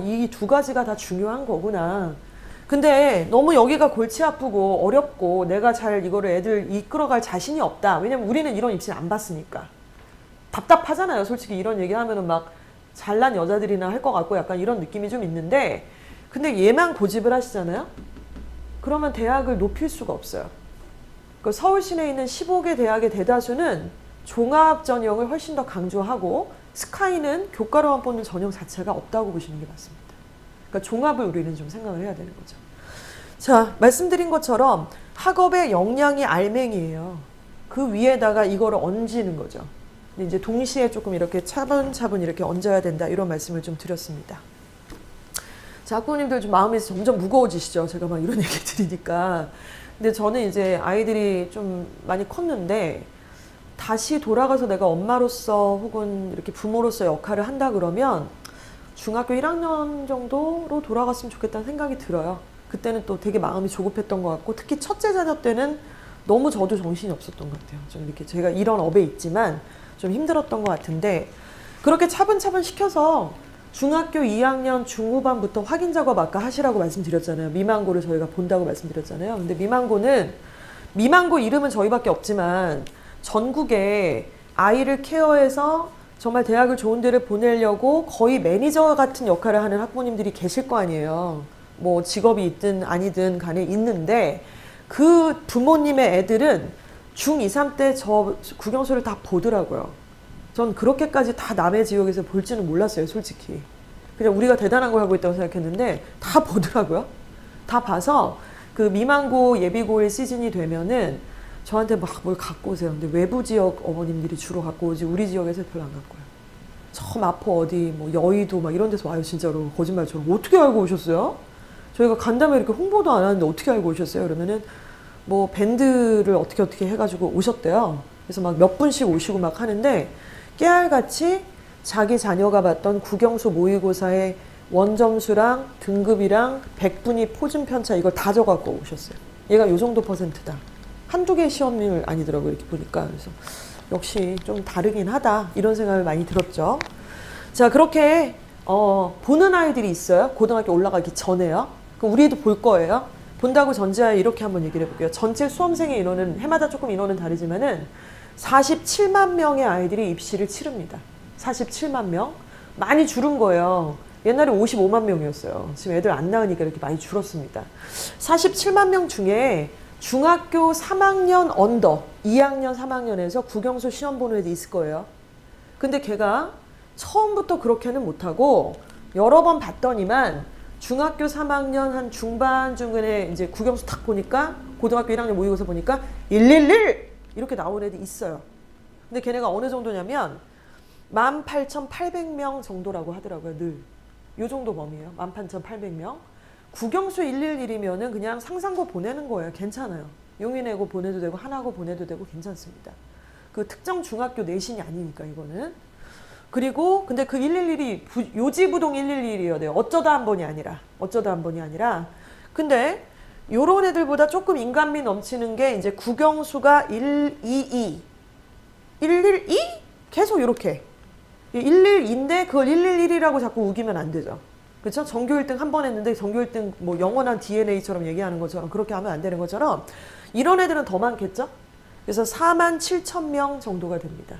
이 2가지가 다 중요한 거구나. 근데 너무 여기가 골치 아프고 어렵고 내가 잘 이거를 애들 이끌어갈 자신이 없다. 왜냐면 우리는 이런 입시 안 봤으니까. 답답하잖아요. 솔직히 이런 얘기하면은 막 잘난 여자들이나 할 것 같고 약간 이런 느낌이 좀 있는데 근데 얘만 고집을 하시잖아요. 그러면 대학을 높일 수가 없어요. 그 서울 시내에 있는 15개 대학의 대다수는 종합 전형을 훨씬 더 강조하고 스카이는 교과로만 뽑는 전형 자체가 없다고 보시는 게 맞습니다. 그러니까 종합을 우리는 좀 생각을 해야 되는 거죠. 자, 말씀드린 것처럼 학업의 역량이 알맹이에요. 그 위에다가 이거를 얹는 거죠. 근데 이제 동시에 조금 이렇게 차분차분 이렇게 얹어야 된다 이런 말씀을 좀 드렸습니다. 자, 학부모님들 좀 마음이 점점 무거워지시죠. 제가 막 이런 얘기 드리니까. 근데 저는 이제 아이들이 좀 많이 컸는데 다시 돌아가서 내가 엄마로서 혹은 이렇게 부모로서 역할을 한다 그러면 중학교 1학년 정도로 돌아갔으면 좋겠다는 생각이 들어요. 그때는 또 되게 마음이 조급했던 것 같고 특히 첫째 자녀 때는 너무 저도 정신이 없었던 것 같아요. 좀 이렇게 제가 이런 업에 있지만 좀 힘들었던 것 같은데 그렇게 차분차분 시켜서 중학교 2학년 중후반부터 확인 작업 아까 하시라고 말씀드렸잖아요. 미만고를 저희가 본다고 말씀드렸잖아요. 근데 미만고 이름은 저희밖에 없지만 전국에 아이를 케어해서 정말 대학을 좋은 데를 보내려고 거의 매니저 같은 역할을 하는 학부모님들이 계실 거 아니에요. 뭐 직업이 있든 아니든 간에 있는데 그 부모님의 애들은 중2, 3 때 저 국영수를 다 보더라고요. 전 그렇게까지 다 남의 지역에서 볼지는 몰랐어요, 솔직히. 그냥 우리가 대단한 걸 하고 있다고 생각했는데 다 보더라고요. 다 봐서 그 미만고 예비고일 시즌이 되면은 저한테 막 뭘 갖고 오세요. 근데 외부 지역 어머님들이 주로 갖고 오지 우리 지역에서 별로 안 갖고 와요. 저 마포 어디 뭐 여의도 막 이런 데서 와요, 진짜로. 거짓말처럼. 어떻게 알고 오셨어요? 저희가 간다며 이렇게 홍보도 안 하는데 어떻게 알고 오셨어요? 그러면은 뭐 밴드를 어떻게 해가지고 오셨대요. 그래서 막 몇 분씩 오시고 막 하는데 깨알같이 자기 자녀가 봤던 국영수 모의고사의 원점수랑 등급이랑 100분위 포준 편차 이걸 다 적어갖고 오셨어요. 얘가 요 정도 퍼센트다. 한두 개 시험을 아니더라고요, 이렇게 보니까. 그래서 역시 좀 다르긴 하다 이런 생각을 많이 들었죠. 자, 그렇게 보는 아이들이 있어요. 고등학교 올라가기 전에요. 그럼 우리 애도 볼 거예요. 본다고 전제하에 이렇게 한번 얘기를 해볼게요. 전체 수험생의 인원은 해마다 조금 인원은 다르지만은 47만 명의 아이들이 입시를 치릅니다. 47만 명. 많이 줄은 거예요. 옛날에 55만 명이었어요. 지금 애들 안 낳으니까 이렇게 많이 줄었습니다. 47만 명 중에 중학교 3학년 언더, 2학년, 3학년에서 국영수 시험 보는 애들이 있을 거예요. 근데 걔가 처음부터 그렇게는 못하고 여러 번 봤더니만 중학교 3학년 한 중반중간에 이제 국영수 탁 보니까 고등학교 1학년 모의고사 보니까 111! 이렇게 나온 애들이 있어요. 근데 걔네가 어느 정도냐면 18,800명 정도라고 하더라고요, 늘. 요 정도 범위예요. 18,800명. 국영수 111이면은 그냥 상상고 보내는 거예요. 괜찮아요. 용인외고 보내도 되고 하나고 보내도 되고 괜찮습니다. 그 특정 중학교 내신이 아니니까 이거는. 그리고 근데 그 111이 요지부동 111이어야 돼요. 어쩌다 한 번이 아니라. 어쩌다 한 번이 아니라. 근데 요런 애들보다 조금 인간미 넘치는 게 이제 국영수가 122. 112? 계속 이렇게. 112인데 그걸 111이라고 자꾸 우기면 안 되죠. 그렇죠? 전교 1등 한 번 했는데 전교 1등 뭐 영원한 DNA처럼 얘기하는 것처럼 그렇게 하면 안 되는 것처럼 이런 애들은 더 많겠죠? 그래서 47,000명 정도가 됩니다.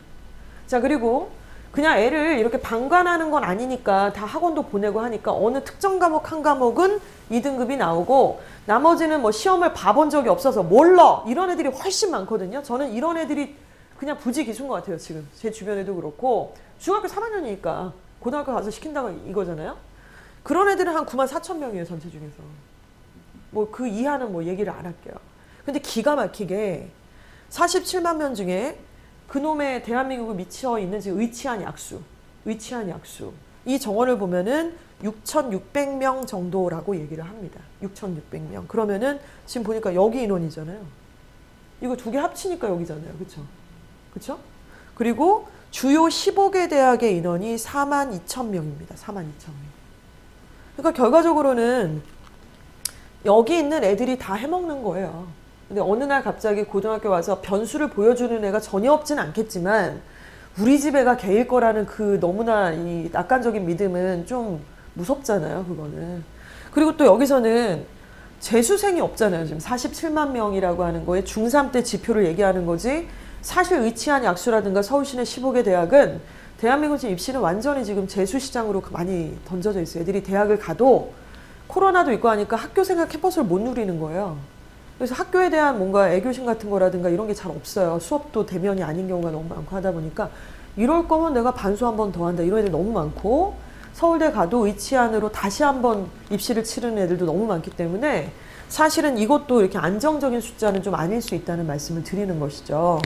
자, 그리고 그냥 애를 이렇게 방관하는 건 아니니까 다 학원도 보내고 하니까 어느 특정 과목 한 과목은 2등급이 나오고 나머지는 뭐 시험을 봐본 적이 없어서 몰라 이런 애들이 훨씬 많거든요. 저는 이런 애들이 그냥 부지기수인 것 같아요. 지금 제 주변에도 그렇고 중학교 3학년이니까 고등학교 가서 시킨다고 이거잖아요. 그런 애들은 한 94,000명이에요. 전체 중에서. 뭐 그 이하는 뭐 얘기를 안 할게요. 근데 기가 막히게 47만 명 중에 그놈의 대한민국에 미쳐 있는 지금 의치한 약수. 이 정원을 보면은 6,600명 정도라고 얘기를 합니다. 6,600명. 그러면은 지금 보니까 여기 인원이잖아요. 이거 두 개 합치니까 여기잖아요. 그쵸? 그쵸? 그리고 주요 15개 대학의 인원이 42,000명입니다. 42,000명. 그러니까 결과적으로는 여기 있는 애들이 다 해먹는 거예요. 근데 어느 날 갑자기 고등학교 와서 변수를 보여주는 애가 전혀 없진 않겠지만 우리 집 애가 걔일 거라는 그 너무나 이 낙관적인 믿음은 좀 무섭잖아요. 그거는. 그리고 또 여기서는 재수생이 없잖아요. 지금 47만 명이라고 하는 거에 중3 때 지표를 얘기하는 거지 사실 의치한 약수라든가 서울시내 15개 대학은 대한민국 지금 입시는 완전히 지금 재수 시장으로 많이 던져져 있어요. 애들이 대학을 가도 코로나도 있고 하니까 학교 생활 캠퍼스를 못 누리는 거예요. 그래서 학교에 대한 뭔가 애교심 같은 거라든가 이런 게 잘 없어요. 수업도 대면이 아닌 경우가 너무 많고 하다 보니까 이럴 거면 내가 반수 한 번 더 한다. 이런 애들 너무 많고 서울대 가도 의치안으로 다시 한번 입시를 치르는 애들도 너무 많기 때문에 사실은 이것도 이렇게 안정적인 숫자는 좀 아닐 수 있다는 말씀을 드리는 것이죠.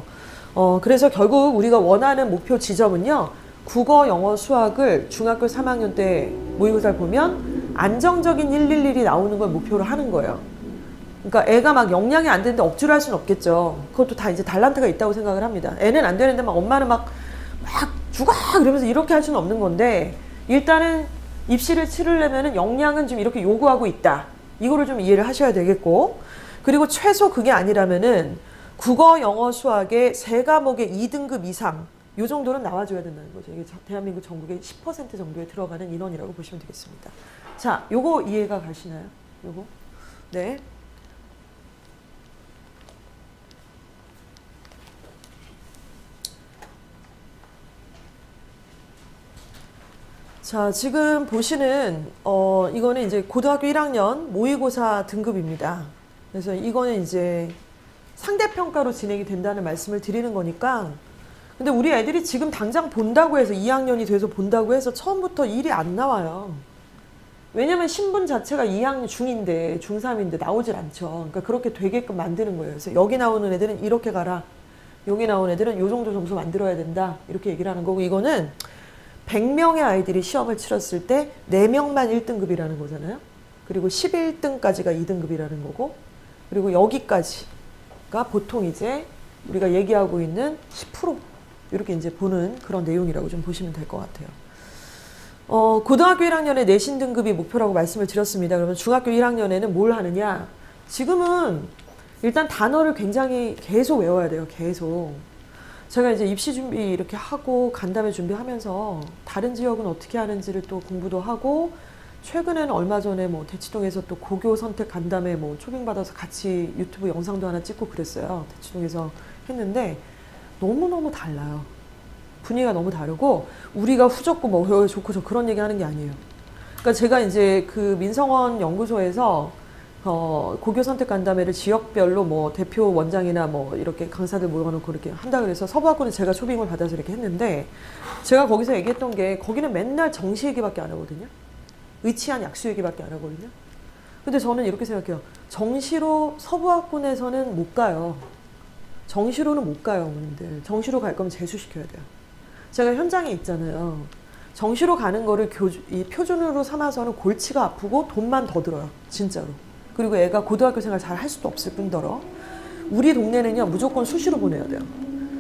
그래서 결국 우리가 원하는 목표 지점은요. 국어, 영어, 수학을 중학교 3학년 때 모의고사를 보면 안정적인 111이 나오는 걸 목표로 하는 거예요. 그러니까 애가 막 역량이 안 되는데 억지로 할 수는 없겠죠. 그것도 다 이제 달란트가 있다고 생각을 합니다. 애는 안 되는데 막 엄마는 막 죽어! 이러면서 이렇게 할 수는 없는 건데 일단은 입시를 치르려면은 역량은 좀 이렇게 요구하고 있다. 이거를 좀 이해를 하셔야 되겠고 그리고 최소 그게 아니라면은 국어, 영어, 수학의 세 과목의 2등급 이상 이 정도는 나와줘야 된다는 거죠. 이게 대한민국 전국의 10% 정도에 들어가는 인원이라고 보시면 되겠습니다. 자, 요거 이해가 가시나요? 요거? 네. 자, 지금 보시는 이거는 이제 고등학교 1학년 모의고사 등급입니다. 그래서 이거는 이제 상대평가로 진행이 된다는 말씀을 드리는 거니까. 근데 우리 애들이 지금 당장 본다고 해서 2학년이 돼서 본다고 해서 처음부터 일이 안 나와요. 왜냐면 신분 자체가 2학년 중인데 중3인데 나오질 않죠. 그러니까 그렇게 되게끔 만드는 거예요. 그래서 여기 나오는 애들은 이렇게 가라. 여기 나오는 애들은 요 정도 점수 만들어야 된다. 이렇게 얘기를 하는 거고, 이거는 100명의 아이들이 시험을 치렀을 때 4명만 1등급이라는 거잖아요. 그리고 11등까지가 2등급이라는 거고, 그리고 여기까지가 보통 이제 우리가 얘기하고 있는 10% 이렇게 이제 보는 그런 내용이라고 좀 보시면 될 것 같아요. 고등학교 1학년에 내신 등급이 목표라고 말씀을 드렸습니다. 그러면 중학교 1학년에는 뭘 하느냐? 지금은 일단 단어를 굉장히 계속 외워야 돼요. 계속. 제가 이제 입시 준비 이렇게 하고 간담회 준비하면서 다른 지역은 어떻게 하는지를 또 공부도 하고, 최근에는 얼마 전에 뭐 대치동에서 또 고교 선택 간담회 뭐 초빙받아서 같이 유튜브 영상도 하나 찍고 그랬어요. 대치동에서 했는데 너무너무 달라요. 분위기가 너무 다르고, 우리가 후졌고 뭐 좋고 저 그런 얘기 하는 게 아니에요. 그러니까 제가 이제 그 민성원 연구소에서 고교 선택 간담회를 지역별로 뭐 대표 원장이나 뭐 이렇게 강사들 모여놓고 이렇게 한다 그래서 서부학교는 제가 초빙을 받아서 이렇게 했는데, 제가 거기서 얘기했던 게 거기는 맨날 정시 얘기밖에 안 하거든요. 의치한 약수 얘기밖에 안 하거든요. 근데 저는 이렇게 생각해요. 정시로 서부학군에서는 못 가요. 정시로는 못 가요, 어머님들. 정시로 갈 거면 재수시켜야 돼요. 제가 현장에 있잖아요. 정시로 가는 거를 이 표준으로 삼아서는 골치가 아프고 돈만 더 들어요. 진짜로. 그리고 애가 고등학교 생활 잘 할 수도 없을 뿐더러 우리 동네는요 무조건 수시로 보내야 돼요.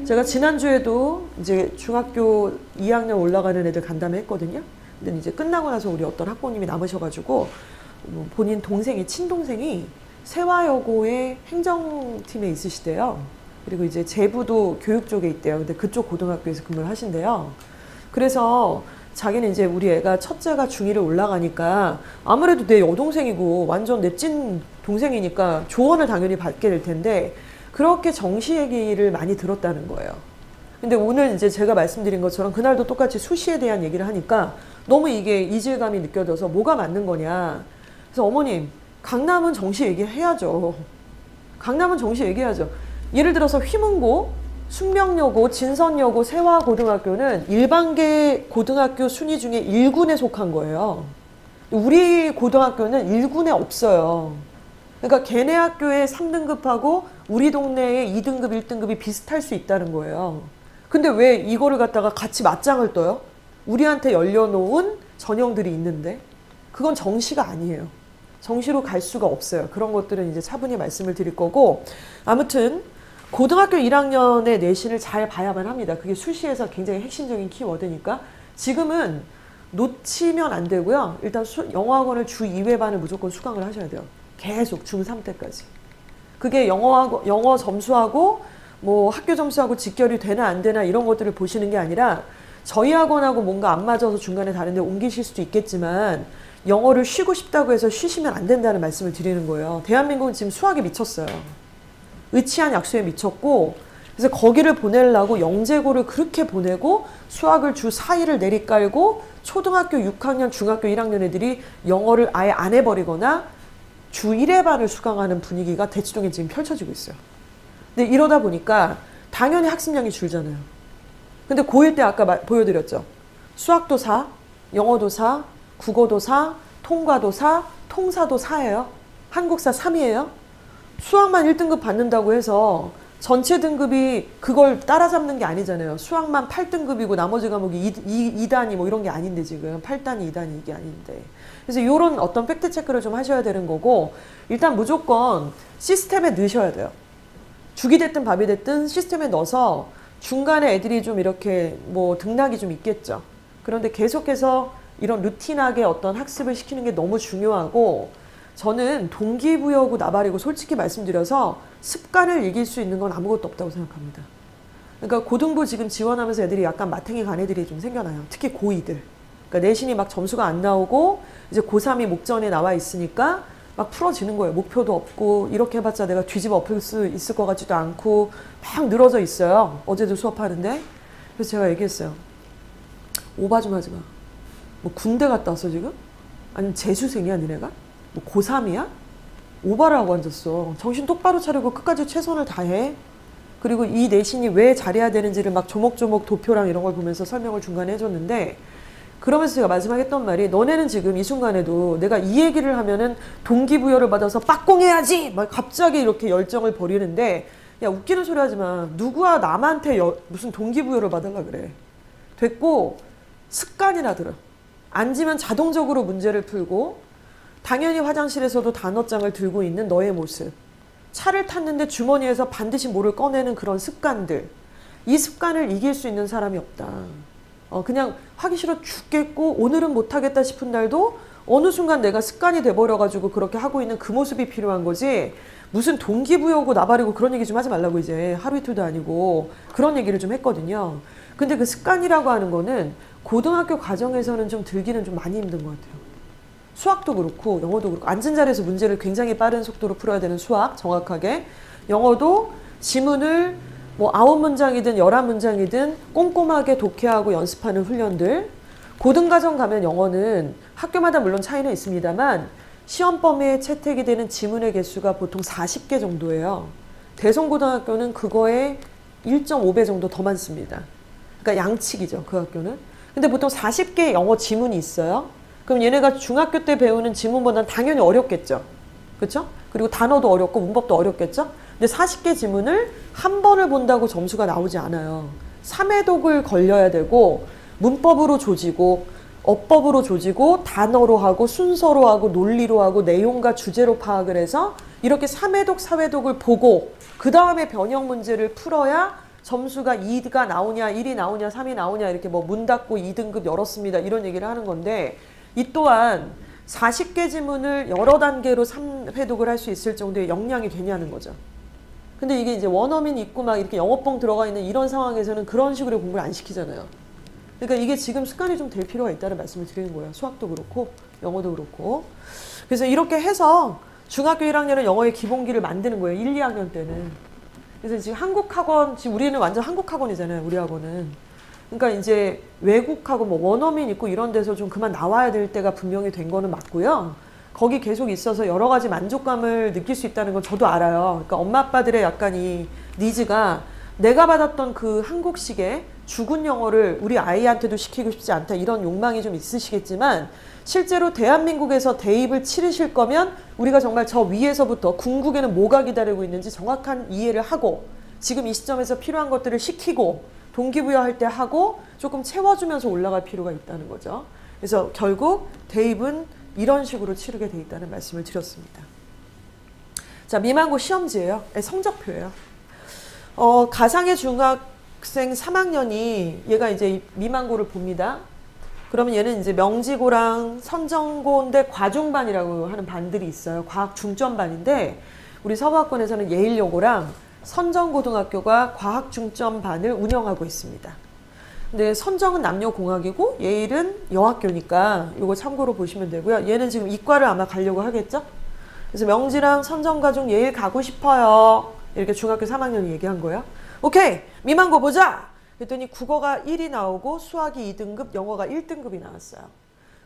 제가 지난주에도 이제 중학교 2학년 올라가는 애들 간담회 했거든요. 근데 이제 끝나고 나서 우리 어떤 학부모님이 남으셔가지고 본인 동생이, 친동생이 세화여고의 행정팀에 있으시대요. 그리고 이제 제부도 교육 쪽에 있대요. 근데 그쪽 고등학교에서 근무를 하신대요. 그래서 자기는 이제 우리 애가 첫째가 중1을 올라가니까 아무래도 내 여동생이고 완전 내 찐 동생이니까 조언을 당연히 받게 될 텐데, 그렇게 정시 얘기를 많이 들었다는 거예요. 근데 오늘 이제 제가 말씀드린 것처럼 그날도 똑같이 수시에 대한 얘기를 하니까 너무 이게 이질감이 느껴져서 뭐가 맞는 거냐. 그래서 어머님, 강남은 정시 얘기해야죠. 강남은 정시 얘기해야죠. 예를 들어서 휘문고, 숙명여고, 진선여고, 세화고등학교는 일반계 고등학교 순위 중에 1군에 속한 거예요. 우리 고등학교는 1군에 없어요. 그러니까 걔네 학교의 3등급하고 우리 동네의 2등급, 1등급이 비슷할 수 있다는 거예요. 근데 왜 이거를 갖다가 같이 맞짱을 떠요? 우리한테 열려놓은 전형들이 있는데 그건 정시가 아니에요. 정시로 갈 수가 없어요. 그런 것들은 이제 차분히 말씀을 드릴 거고, 아무튼 고등학교 1학년의 내신을 잘 봐야만 합니다. 그게 수시에서 굉장히 핵심적인 키워드니까 지금은 놓치면 안 되고요. 일단 영어학원을 주 2회반을 무조건 수강을 하셔야 돼요. 계속 중3 때까지. 그게 영어 점수하고 뭐 학교 점수하고 직결이 되나 안 되나 이런 것들을 보시는 게 아니라, 저희 학원하고 뭔가 안 맞아서 중간에 다른 데 옮기실 수도 있겠지만 영어를 쉬고 싶다고 해서 쉬시면 안 된다는 말씀을 드리는 거예요. 대한민국은 지금 수학에 미쳤어요. 의치한 약수에 미쳤고, 그래서 거기를 보내려고 영재고를 그렇게 보내고 수학을 주 4일을 내리깔고 초등학교 6학년, 중학교 1학년 애들이 영어를 아예 안 해버리거나 주 1회반을 수강하는 분위기가 대치동에 지금 펼쳐지고 있어요. 근데 이러다 보니까 당연히 학습량이 줄잖아요. 근데 고1 때 아까 보여드렸죠. 수학도 4, 영어도 4, 국어도 4, 통과도 4, 통사도 4예요. 한국사 3이에요. 수학만 1등급 받는다고 해서 전체 등급이 그걸 따라잡는 게 아니잖아요. 수학만 8등급이고 나머지 과목이 2단위 뭐 이런 게 아닌데, 지금 8단위, 2단위 이게 아닌데. 그래서 이런 어떤 팩트 체크를 좀 하셔야 되는 거고, 일단 무조건 시스템에 넣으셔야 돼요. 죽이 됐든 밥이 됐든 시스템에 넣어서 중간에 애들이 좀 이렇게 뭐 등락이 좀 있겠죠. 그런데 계속해서 이런 루틴하게 어떤 학습을 시키는 게 너무 중요하고, 저는 동기부여고 나발이고 솔직히 말씀드려서 습관을 이길 수 있는 건 아무것도 없다고 생각합니다. 그러니까 고등부 지금 지원하면서 애들이 약간 마탱이 간 애들이 좀 생겨나요. 특히 고2들. 그러니까 내신이 막 점수가 안 나오고 이제 고3이 목전에 나와 있으니까 막 풀어지는 거예요. 목표도 없고 이렇게 해봤자 내가 뒤집어 엎을 수 있을 것 같지도 않고 막 늘어져 있어요. 어제도 수업하는데. 그래서 제가 얘기했어요. 오바 좀 하지 마. 뭐 군대 갔다 왔어 지금? 아니면 재수생이야 니네가? 뭐 고3이야? 오바를 하고 앉았어. 정신 똑바로 차리고 끝까지 최선을 다해. 그리고 이 내신이 왜 잘해야 되는지를 막 조목조목 도표랑 이런 걸 보면서 설명을 중간에 해줬는데, 그러면서 제가 마지막에 했던 말이, 너네는 지금 이 순간에도 내가 이 얘기를 하면은 동기부여를 받아서 빡공해야지! 막 갑자기 이렇게 열정을 벌이는데, 야 웃기는 소리 하지 마. 누구와 남한테 무슨 동기부여를 받으려 그래. 됐고, 습관이나 들어. 앉으면 자동적으로 문제를 풀고, 당연히 화장실에서도 단어장을 들고 있는 너의 모습. 차를 탔는데 주머니에서 반드시 뭐를 꺼내는 그런 습관들. 이 습관을 이길 수 있는 사람이 없다. 그냥 하기 싫어 죽겠고 오늘은 못하겠다 싶은 날도 어느 순간 내가 습관이 돼버려가지고 그렇게 하고 있는 그 모습이 필요한 거지, 무슨 동기부여고 나발이고 그런 얘기 좀 하지 말라고. 이제 하루 이틀도 아니고 그런 얘기를 좀 했거든요. 근데 그 습관이라고 하는 거는 고등학교 과정에서는 좀 들기는 좀 많이 힘든 것 같아요. 수학도 그렇고 영어도 그렇고, 앉은 자리에서 문제를 굉장히 빠른 속도로 풀어야 되는 수학, 정확하게. 영어도 지문을 뭐 9문장이든 11문장이든 꼼꼼하게 독해하고 연습하는 훈련들. 고등과정 가면 영어는 학교마다 물론 차이는 있습니다만 시험 범위에 채택이 되는 지문의 개수가 보통 40개 정도예요. 대성고등학교는 그거에 1.5배 정도 더 많습니다. 그러니까 양측이죠, 그 학교는. 근데 보통 40개 영어 지문이 있어요. 그럼 얘네가 중학교 때 배우는 지문보다는 당연히 어렵겠죠. 그렇죠? 그리고 단어도 어렵고 문법도 어렵겠죠? 근데 40개 지문을 한 번을 본다고 점수가 나오지 않아요. 3회독을 걸려야 되고, 문법으로 조지고 어법으로 조지고 단어로 하고 순서로 하고 논리로 하고 내용과 주제로 파악을 해서 이렇게 3회독 4회독을 보고 그 다음에 변형 문제를 풀어야 점수가 2가 나오냐 1이 나오냐 3이 나오냐, 이렇게 뭐 문 닫고 2등급 열었습니다 이런 얘기를 하는 건데, 이 또한 40개 지문을 여러 단계로 3회독을 할 수 있을 정도의 역량이 되냐는 거죠. 근데 이게 이제 원어민 있고 막 이렇게 영어뻥 들어가 있는 이런 상황에서는 그런 식으로 공부를 안 시키잖아요. 그러니까 이게 지금 습관이 좀 될 필요가 있다는 말씀을 드리는 거예요. 수학도 그렇고 영어도 그렇고. 그래서 이렇게 해서 중학교 1학년은 영어의 기본기를 만드는 거예요. 1, 2학년 때는. 그래서 지금 한국학원, 지금 우리는 완전 한국학원이잖아요. 우리 학원은. 그러니까 이제 외국하고 뭐 원어민 있고 이런 데서 좀 그만 나와야 될 때가 분명히 된 거는 맞고요. 거기 계속 있어서 여러 가지 만족감을 느낄 수 있다는 건 저도 알아요. 그러니까 엄마 아빠들의 약간 이 니즈가 내가 받았던 그 한국식의 죽은 영어를 우리 아이한테도 시키고 싶지 않다, 이런 욕망이 좀 있으시겠지만, 실제로 대한민국에서 대입을 치르실 거면 우리가 정말 저 위에서부터 궁극에는 뭐가 기다리고 있는지 정확한 이해를 하고 지금 이 시점에서 필요한 것들을 시키고 동기부여할 때 하고 조금 채워주면서 올라갈 필요가 있다는 거죠. 그래서 결국 대입은 이런 식으로 치르게 돼 있다는 말씀을 드렸습니다. 자, 미만고 시험지예요. 성적표예요. 가상의 중학생 3학년이 얘가 이제 미만고를 봅니다. 그러면 얘는 이제 명지고랑 선정고인데 과중반이라고 하는 반들이 있어요. 과학 중점반인데 우리 서부학원에서는 예일여고랑 선정고등학교가 과학 중점반을 운영하고 있습니다. 근데 선정은 남녀공학이고 예일은 여학교니까 이거 참고로 보시면 되고요. 얘는 지금 이과를 아마 가려고 하겠죠? 그래서 명지랑 선정과중 예일 가고 싶어요. 이렇게 중학교 3학년이 얘기한 거예요. 오케이, 미만고 보자. 그랬더니 국어가 1이 나오고 수학이 2등급, 영어가 1등급이 나왔어요.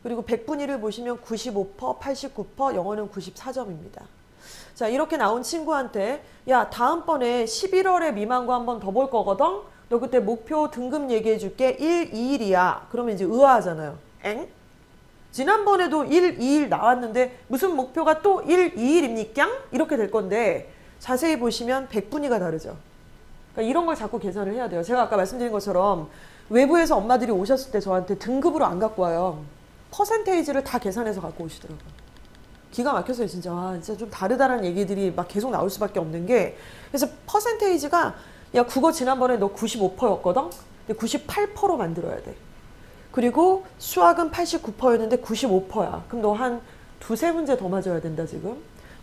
그리고 100분위를 보시면 95%, 89%, 영어는 94점입니다. 자, 이렇게 나온 친구한테 야, 다음번에 11월에 미만고 한 번 더 볼 거거든? 너 그때 목표 등급 얘기해 줄게. 1, 2일이야. 그러면 이제 의아하잖아요. 엥? 지난번에도 1, 2일 나왔는데 무슨 목표가 또 1, 2일입니까? 이렇게 될 건데 자세히 보시면 100분위가 다르죠. 그러니까 이런 걸 자꾸 계산을 해야 돼요. 제가 아까 말씀드린 것처럼 외부에서 엄마들이 오셨을 때 저한테 등급으로 안 갖고 와요. 퍼센테이지를 다 계산해서 갖고 오시더라고요. 기가 막혔어요, 진짜. 진짜 좀 다르다는 얘기들이 막 계속 나올 수밖에 없는 게, 그래서 퍼센테이지가 야, 국어 지난번에 너 95%였거든? 근데 98%로 만들어야 돼. 그리고 수학은 89%였는데 95%야. 그럼 너 한 두세 문제 더 맞아야 된다, 지금.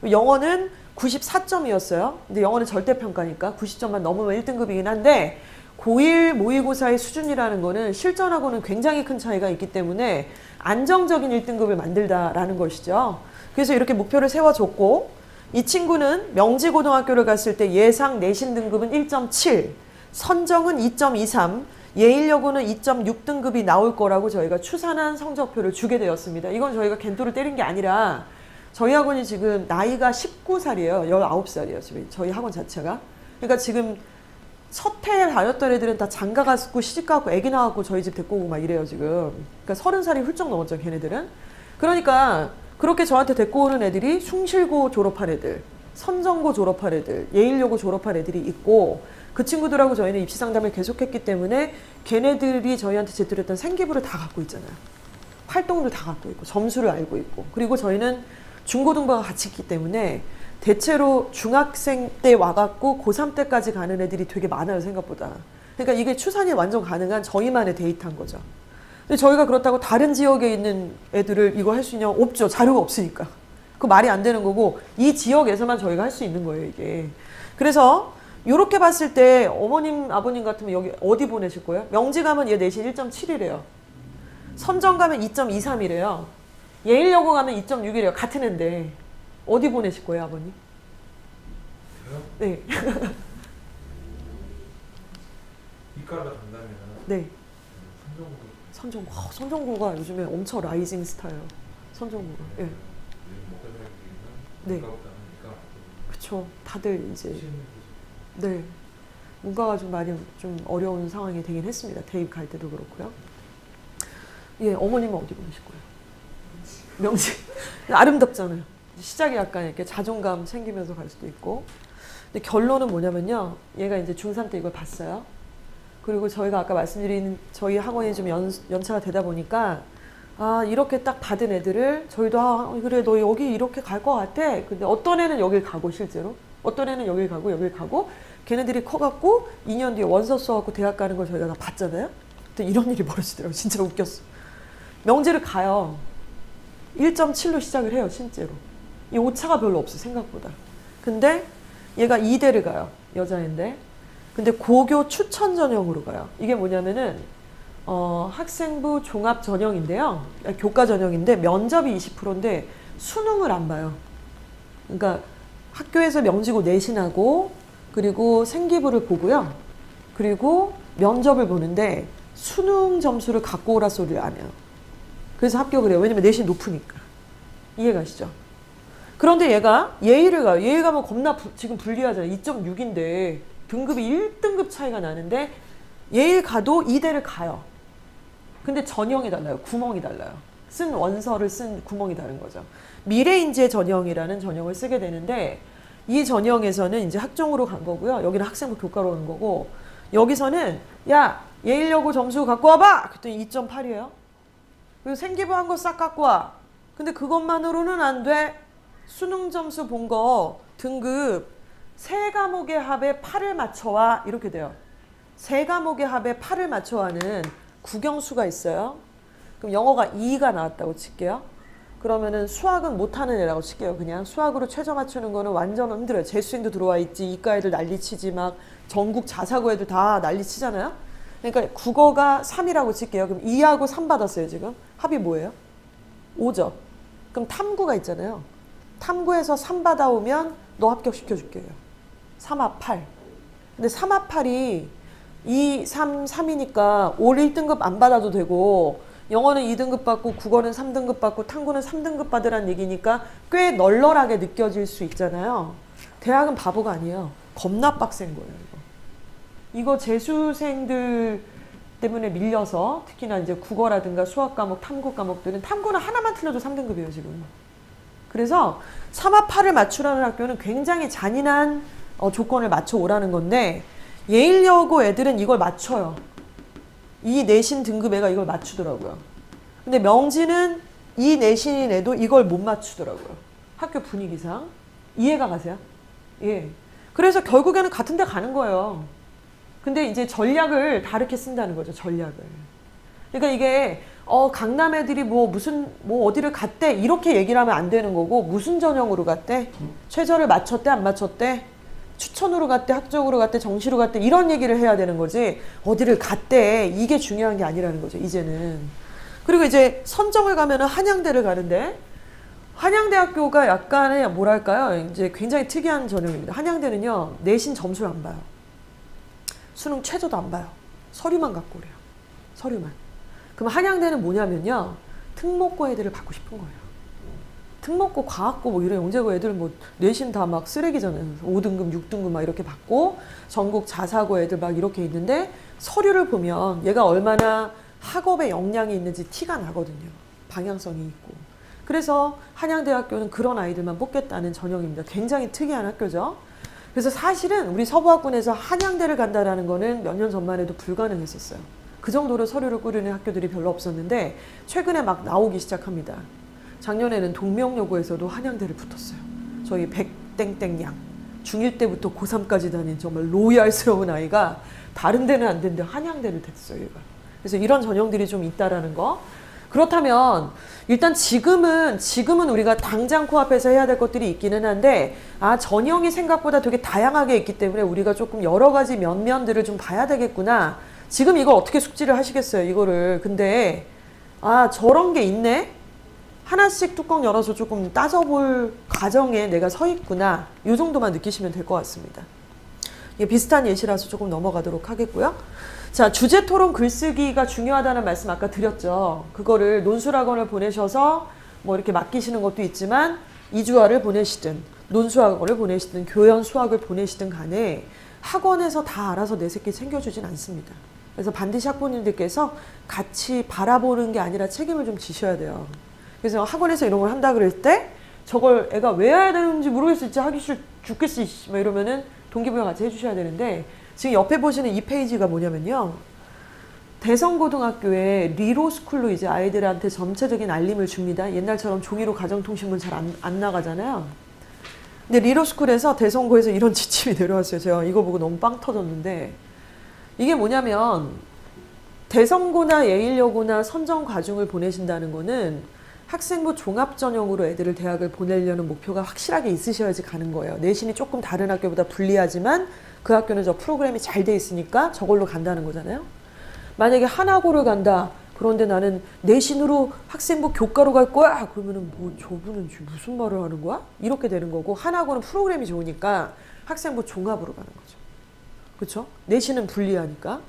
영어는 94점이었어요. 근데 영어는 절대평가니까 90점만 넘으면 1등급이긴 한데 고1 모의고사의 수준이라는 거는 실전하고는 굉장히 큰 차이가 있기 때문에 안정적인 1등급을 만들다라는 것이죠. 그래서 이렇게 목표를 세워줬고, 이 친구는 명지고등학교를 갔을 때 예상 내신 등급은 1.7, 선정은 2.23, 예일여고는 2.6등급이 나올 거라고 저희가 추산한 성적표를 주게 되었습니다. 이건 저희가 겐토를 때린 게 아니라 저희 학원이 지금 나이가 19살이에요. 19살이에요. 지금 저희 학원 자체가. 그러니까 지금 첫해 다녔던 애들은 다 장가 갔고 시집 가고 애기 낳았고 저희 집 데리고 오고 막 이래요 지금. 그러니까 30살이 훌쩍 넘었죠 걔네들은. 그러니까 그렇게 저한테 데리고 오는 애들이 숭실고 졸업한 애들, 선정고 졸업한 애들, 예일여고 졸업한 애들이 있고 그 친구들하고 저희는 입시 상담을 계속했기 때문에 걔네들이 저희한테 제출했던 생기부를 다 갖고 있잖아요. 활동을 다 갖고 있고 점수를 알고 있고 그리고 저희는 중고등부가 같이 있기 때문에 대체로 중학생 때 와갖고 고3 때까지 가는 애들이 되게 많아요 생각보다. 그러니까 이게 추산이 완전 가능한 저희만의 데이터인 거죠. 근데 저희가 그렇다고 다른 지역에 있는 애들을 이거 할 수 있냐? 없죠. 자료가 없으니까. 그 말이 안 되는 거고 이 지역에서만 저희가 할 수 있는 거예요 이게. 그래서 이렇게 봤을 때 어머님 아버님 같으면 여기 어디 보내실 거예요? 명지 가면 얘 내신 1.7이래요. 선정 가면 2.23이래요. 예일여고 가면 2.6이래요. 같은 애인데 어디 보내실 거예요 아버님? 저요? 네. 이과를 간다면 네. 선정으로 선정고. 선정고가 요즘에 엄청 라이징 스타예요. 선정고가. 예. 네. 그쵸. 다들 이제 네. 문과가 좀 많이 좀 어려운 상황이 되긴 했습니다. 대입 갈 때도 그렇고요. 예, 어머님은 어디 보내실 거예요? 명지. 아름답잖아요. 시작이 약간 이렇게 자존감 생기면서 갈 수도 있고. 근데 결론은 뭐냐면요. 얘가 이제 중3 때 이걸 봤어요. 그리고 저희가 아까 말씀드린 저희 학원이 좀 연차가 되다 보니까 아 이렇게 딱 받은 애들을 저희도 아 그래 너 여기 이렇게 갈 것 같아. 근데 어떤 애는 여길 가고 실제로 어떤 애는 여길 가고 걔네들이 커갖고 2년 뒤에 원서 써갖고 대학 가는 걸 저희가 다 봤잖아요. 근데 이런 일이 벌어지더라고요. 진짜 웃겼어. 명지를 가요. 1.7로 시작을 해요 실제로. 이 오차가 별로 없어 생각보다. 근데 얘가 2대를 가요. 여자인데. 근데 고교 추천 전형으로 가요. 이게 뭐냐면은 학생부 종합 전형인데요. 교과 전형인데 면접이 20%인데 수능을 안 봐요. 그러니까 학교에서 명지고 내신하고 그리고 생기부를 보고요. 그리고 면접을 보는데 수능 점수를 갖고 오라 소리를 안 해요. 그래서 합격을 해요. 왜냐면 내신 높으니까. 이해가시죠? 그런데 얘가 예의를 가요. 예의 가면 겁나 지금 불리하잖아요. 2.6인데 등급이 1등급 차이가 나는데 예의 가도 2대를 가요. 근데 전형이 달라요. 구멍이 달라요. 쓴 원서를 쓴 구멍이 다른 거죠. 미래인재 전형이라는 전형을 쓰게 되는데 이 전형에서는 이제 학종으로 간 거고요. 여기는 학생부 교과로 오는 거고 여기서는 야 예일여고 점수 갖고 와봐! 그랬더니 2.8이에요. 그리고 생기부 한 거 싹 갖고 와. 근데 그것만으로는 안 돼. 수능 점수 본 거 등급 3과목의 합에 8을 맞춰와 이렇게 돼요. 3과목의 합에 8을 맞춰와는 국영수가 있어요. 그럼 영어가 2가 나왔다고 칠게요. 그러면은 수학은 못하는 애라고 칠게요. 그냥 수학으로 최저 맞추는 거는 완전 힘들어요. 재수생도 들어와 있지. 이과 애들 난리치지 막 전국 자사고 애들 다 난리치잖아요. 그러니까 국어가 3이라고 칠게요. 그럼 2하고 3 받았어요 지금. 합이 뭐예요? 5죠. 그럼 탐구가 있잖아요. 탐구에서 3 받아오면 너 합격시켜줄게요. 3합 8. 근데 3합 8이 2, 3, 3이니까 올 1등급 안 받아도 되고 영어는 2등급 받고 국어는 3등급 받고 탐구는 3등급 받으란 얘기니까 꽤 널널하게 느껴질 수 있잖아요. 대학은 바보가 아니에요. 겁나 빡센 거예요. 이거 재수생들 때문에 밀려서 특히나 이제 국어라든가 수학 과목, 탐구 과목들은 탐구는 하나만 틀려도 3등급이에요 지금. 그래서 3합 8을 맞추라는 학교는 굉장히 잔인한 조건을 맞춰 오라는 건데 예일여고 애들은 이걸 맞춰요. 이 내신 등급 애가 이걸 맞추더라고요. 근데 명지는 이 내신인 애도 이걸 못 맞추더라고요. 학교 분위기상. 이해가 가세요? 예. 그래서 결국에는 같은 데 가는 거예요. 근데 이제 전략을 다르게 쓴다는 거죠. 전략을. 그러니까 이게 강남 애들이 뭐 어디를 갔대 이렇게 얘기를 하면 안 되는 거고 무슨 전형으로 갔대? 최저를 맞췄대 안 맞췄대? 추천으로 갔대 학적으로 갔대 정시로 갔대 이런 얘기를 해야 되는 거지 어디를 갔대 이게 중요한 게 아니라는 거죠 이제는. 그리고 이제 선정을 가면은 한양대를 가는데 한양대학교가 약간의 뭐랄까요 이제 굉장히 특이한 전형입니다. 한양대는요 내신 점수를 안 봐요. 수능 최저도 안 봐요. 서류만 갖고 오래요. 서류만. 그럼 한양대는 뭐냐면요. 특목고 애들을 받고 싶은 거예요. 특목고, 과학고 뭐 이런 영재고 애들 뭐 내신 다 막 쓰레기잖아요. 5등급, 6등급 막 이렇게 받고 전국 자사고 애들 막 이렇게 있는데 서류를 보면 얘가 얼마나 학업에 역량이 있는지 티가 나거든요. 방향성이 있고. 그래서 한양대학교는 그런 아이들만 뽑겠다는 전형입니다. 굉장히 특이한 학교죠. 그래서 사실은 우리 서부학군에서 한양대를 간다라는 거는 몇 년 전만 해도 불가능했었어요. 그 정도로 서류를 꾸리는 학교들이 별로 없었는데 최근에 막 나오기 시작합니다. 작년에는 동명여고에서도 한양대를 붙었어요. 저희 백땡땡양. 중1 때부터 고3까지 다닌 정말 로얄스러운 아이가 다른 데는 안 되는데 한양대를 됐어요. 얘가. 그래서 이런 전형들이 좀 있다라는 거. 그렇다면 일단 지금은 우리가 당장 코앞에서 해야 될 것들이 있기는 한데 전형이 생각보다 되게 다양하게 있기 때문에 우리가 조금 여러 가지 면면들을 좀 봐야 되겠구나. 지금 이걸 어떻게 숙지를 하시겠어요, 이거를. 근데 저런 게 있네? 하나씩 뚜껑 열어서 조금 따져볼 과정에 내가 서 있구나. 이 정도만 느끼시면 될 것 같습니다. 이게 비슷한 예시라서 조금 넘어가도록 하겠고요. 자, 주제토론 글쓰기가 중요하다는 말씀 아까 드렸죠. 그거를 논술학원을 보내셔서 뭐 이렇게 맡기시는 것도 있지만 이주화를 보내시든 논술학원을 보내시든 교연 수학을 보내시든 간에 학원에서 다 알아서 내 새끼 챙겨주진 않습니다. 그래서 반드시 학부모님들께서 같이 바라보는 게 아니라 책임을 좀 지셔야 돼요. 그래서 학원에서 이런 걸 한다 그럴 때 저걸 애가 왜 해야 되는지 모르겠어. 진짜 하기 싫 죽겠어. 막 이러면은 동기부여 같이 해주셔야 되는데 지금 옆에 보시는 이 페이지가 뭐냐면요. 대성고등학교에 리로스쿨로 이제 아이들한테 전체적인 알림을 줍니다. 옛날처럼 종이로 가정통신문 잘 안 나가잖아요. 근데 리로스쿨에서 대성고에서 이런 지침이 내려왔어요. 제가 이거 보고 너무 빵 터졌는데 이게 뭐냐면 대성고나 예일여고나 선정과중을 보내신다는 거는 학생부 종합전형으로 애들을 대학을 보내려는 목표가 확실하게 있으셔야지 가는 거예요. 내신이 조금 다른 학교보다 불리하지만 그 학교는 저 프로그램이 잘 돼 있으니까 저걸로 간다는 거잖아요. 만약에 한학고를 간다. 그런데 나는 내신으로 학생부 교과로 갈 거야. 그러면은 뭐 저분은 무슨 말을 하는 거야? 이렇게 되는 거고 한학고는 프로그램이 좋으니까 학생부 종합으로 가는 거죠. 그렇죠? 내신은 불리하니까.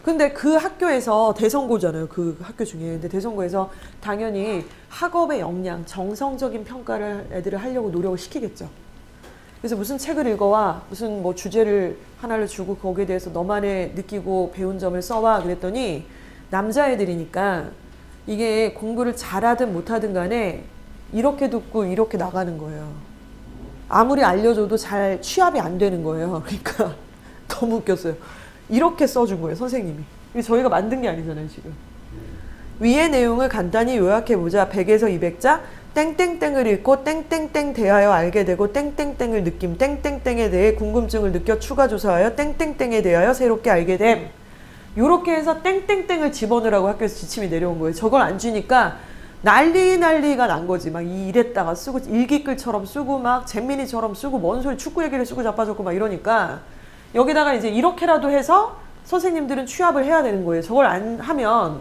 근데 그 학교에서 대성고잖아요. 그 학교 중에. 근데 대성고에서 당연히 학업의 역량, 정성적인 평가를 애들을 하려고 노력을 시키겠죠. 그래서 무슨 책을 읽어와, 무슨 뭐 주제를 하나를 주고 거기에 대해서 너만의 느끼고 배운 점을 써와 그랬더니 남자애들이니까 이게 공부를 잘하든 못하든 간에 이렇게 듣고 이렇게 나가는 거예요. 아무리 알려줘도 잘 취합이 안 되는 거예요. 그러니까 너무 웃겼어요. 이렇게 써준 거예요, 선생님이. 이게 저희가 만든 게 아니잖아요, 지금. 위의 내용을 간단히 요약해보자. 100에서 200자, 땡땡땡을 읽고 땡땡땡 대하여 알게 되고 땡땡땡을 느낌, 땡땡땡에 대해 궁금증을 느껴 추가 조사하여 땡땡땡에 대하여 새롭게 알게 됨. 요렇게 해서 땡땡땡을 집어넣으라고 학교에서 지침이 내려온 거예요. 저걸 안 주니까 난리가 난 거지. 막 이랬다가 쓰고 일기글처럼 쓰고 막 잼민이처럼 쓰고 뭔 소리 축구 얘기를 쓰고 자빠졌고 막 이러니까 여기다가 이제 이렇게라도 해서 선생님들은 취합을 해야 되는 거예요. 저걸 안 하면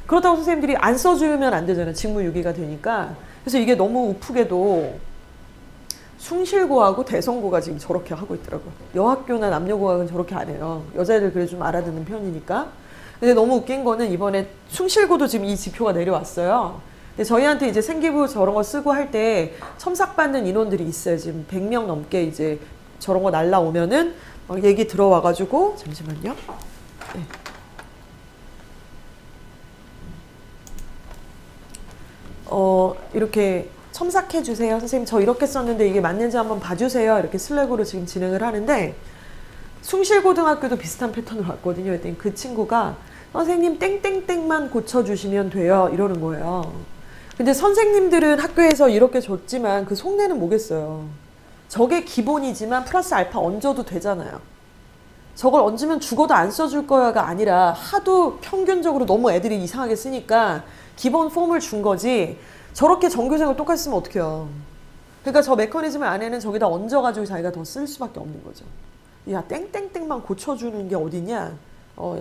그렇다고 선생님들이 안 써주면 안 되잖아요. 직무유기가 되니까. 그래서 이게 너무 우프게도 숭실고하고 대성고가 지금 저렇게 하고 있더라고요. 여학교나 남녀고학은 저렇게 안 해요. 여자애들 그래 좀 알아듣는 편이니까. 근데 너무 웃긴 거는 이번에 숭실고도 지금 이 지표가 내려왔어요. 근데 저희한테 이제 생기부 저런 거 쓰고 할 때 첨삭받는 인원들이 있어요. 지금 100명 넘게 이제 저런 거 날라오면은 막 얘기 들어와가지고 잠시만요. 네. 이렇게 첨삭해 주세요. 선생님 저 이렇게 썼는데 이게 맞는지 한번 봐주세요. 이렇게 슬랙으로 지금 진행을 하는데 숭실고등학교도 비슷한 패턴으로 왔거든요. 그랬더니 그 친구가 선생님 땡땡땡만 고쳐주시면 돼요. 이러는 거예요. 근데 선생님들은 학교에서 이렇게 줬지만 그 속내는 뭐겠어요. 저게 기본이지만 플러스 알파 얹어도 되잖아요. 저걸 얹으면 죽어도 안 써줄 거야가 아니라 하도 평균적으로 너무 애들이 이상하게 쓰니까 기본 폼을 준 거지 저렇게 전교생을 똑같이 쓰면 어떡해요. 그러니까 저 메커니즘 안에는 저기다 얹어가지고 자기가 더 쓸 수밖에 없는 거죠. 야 땡땡땡만 고쳐주는 게 어디냐.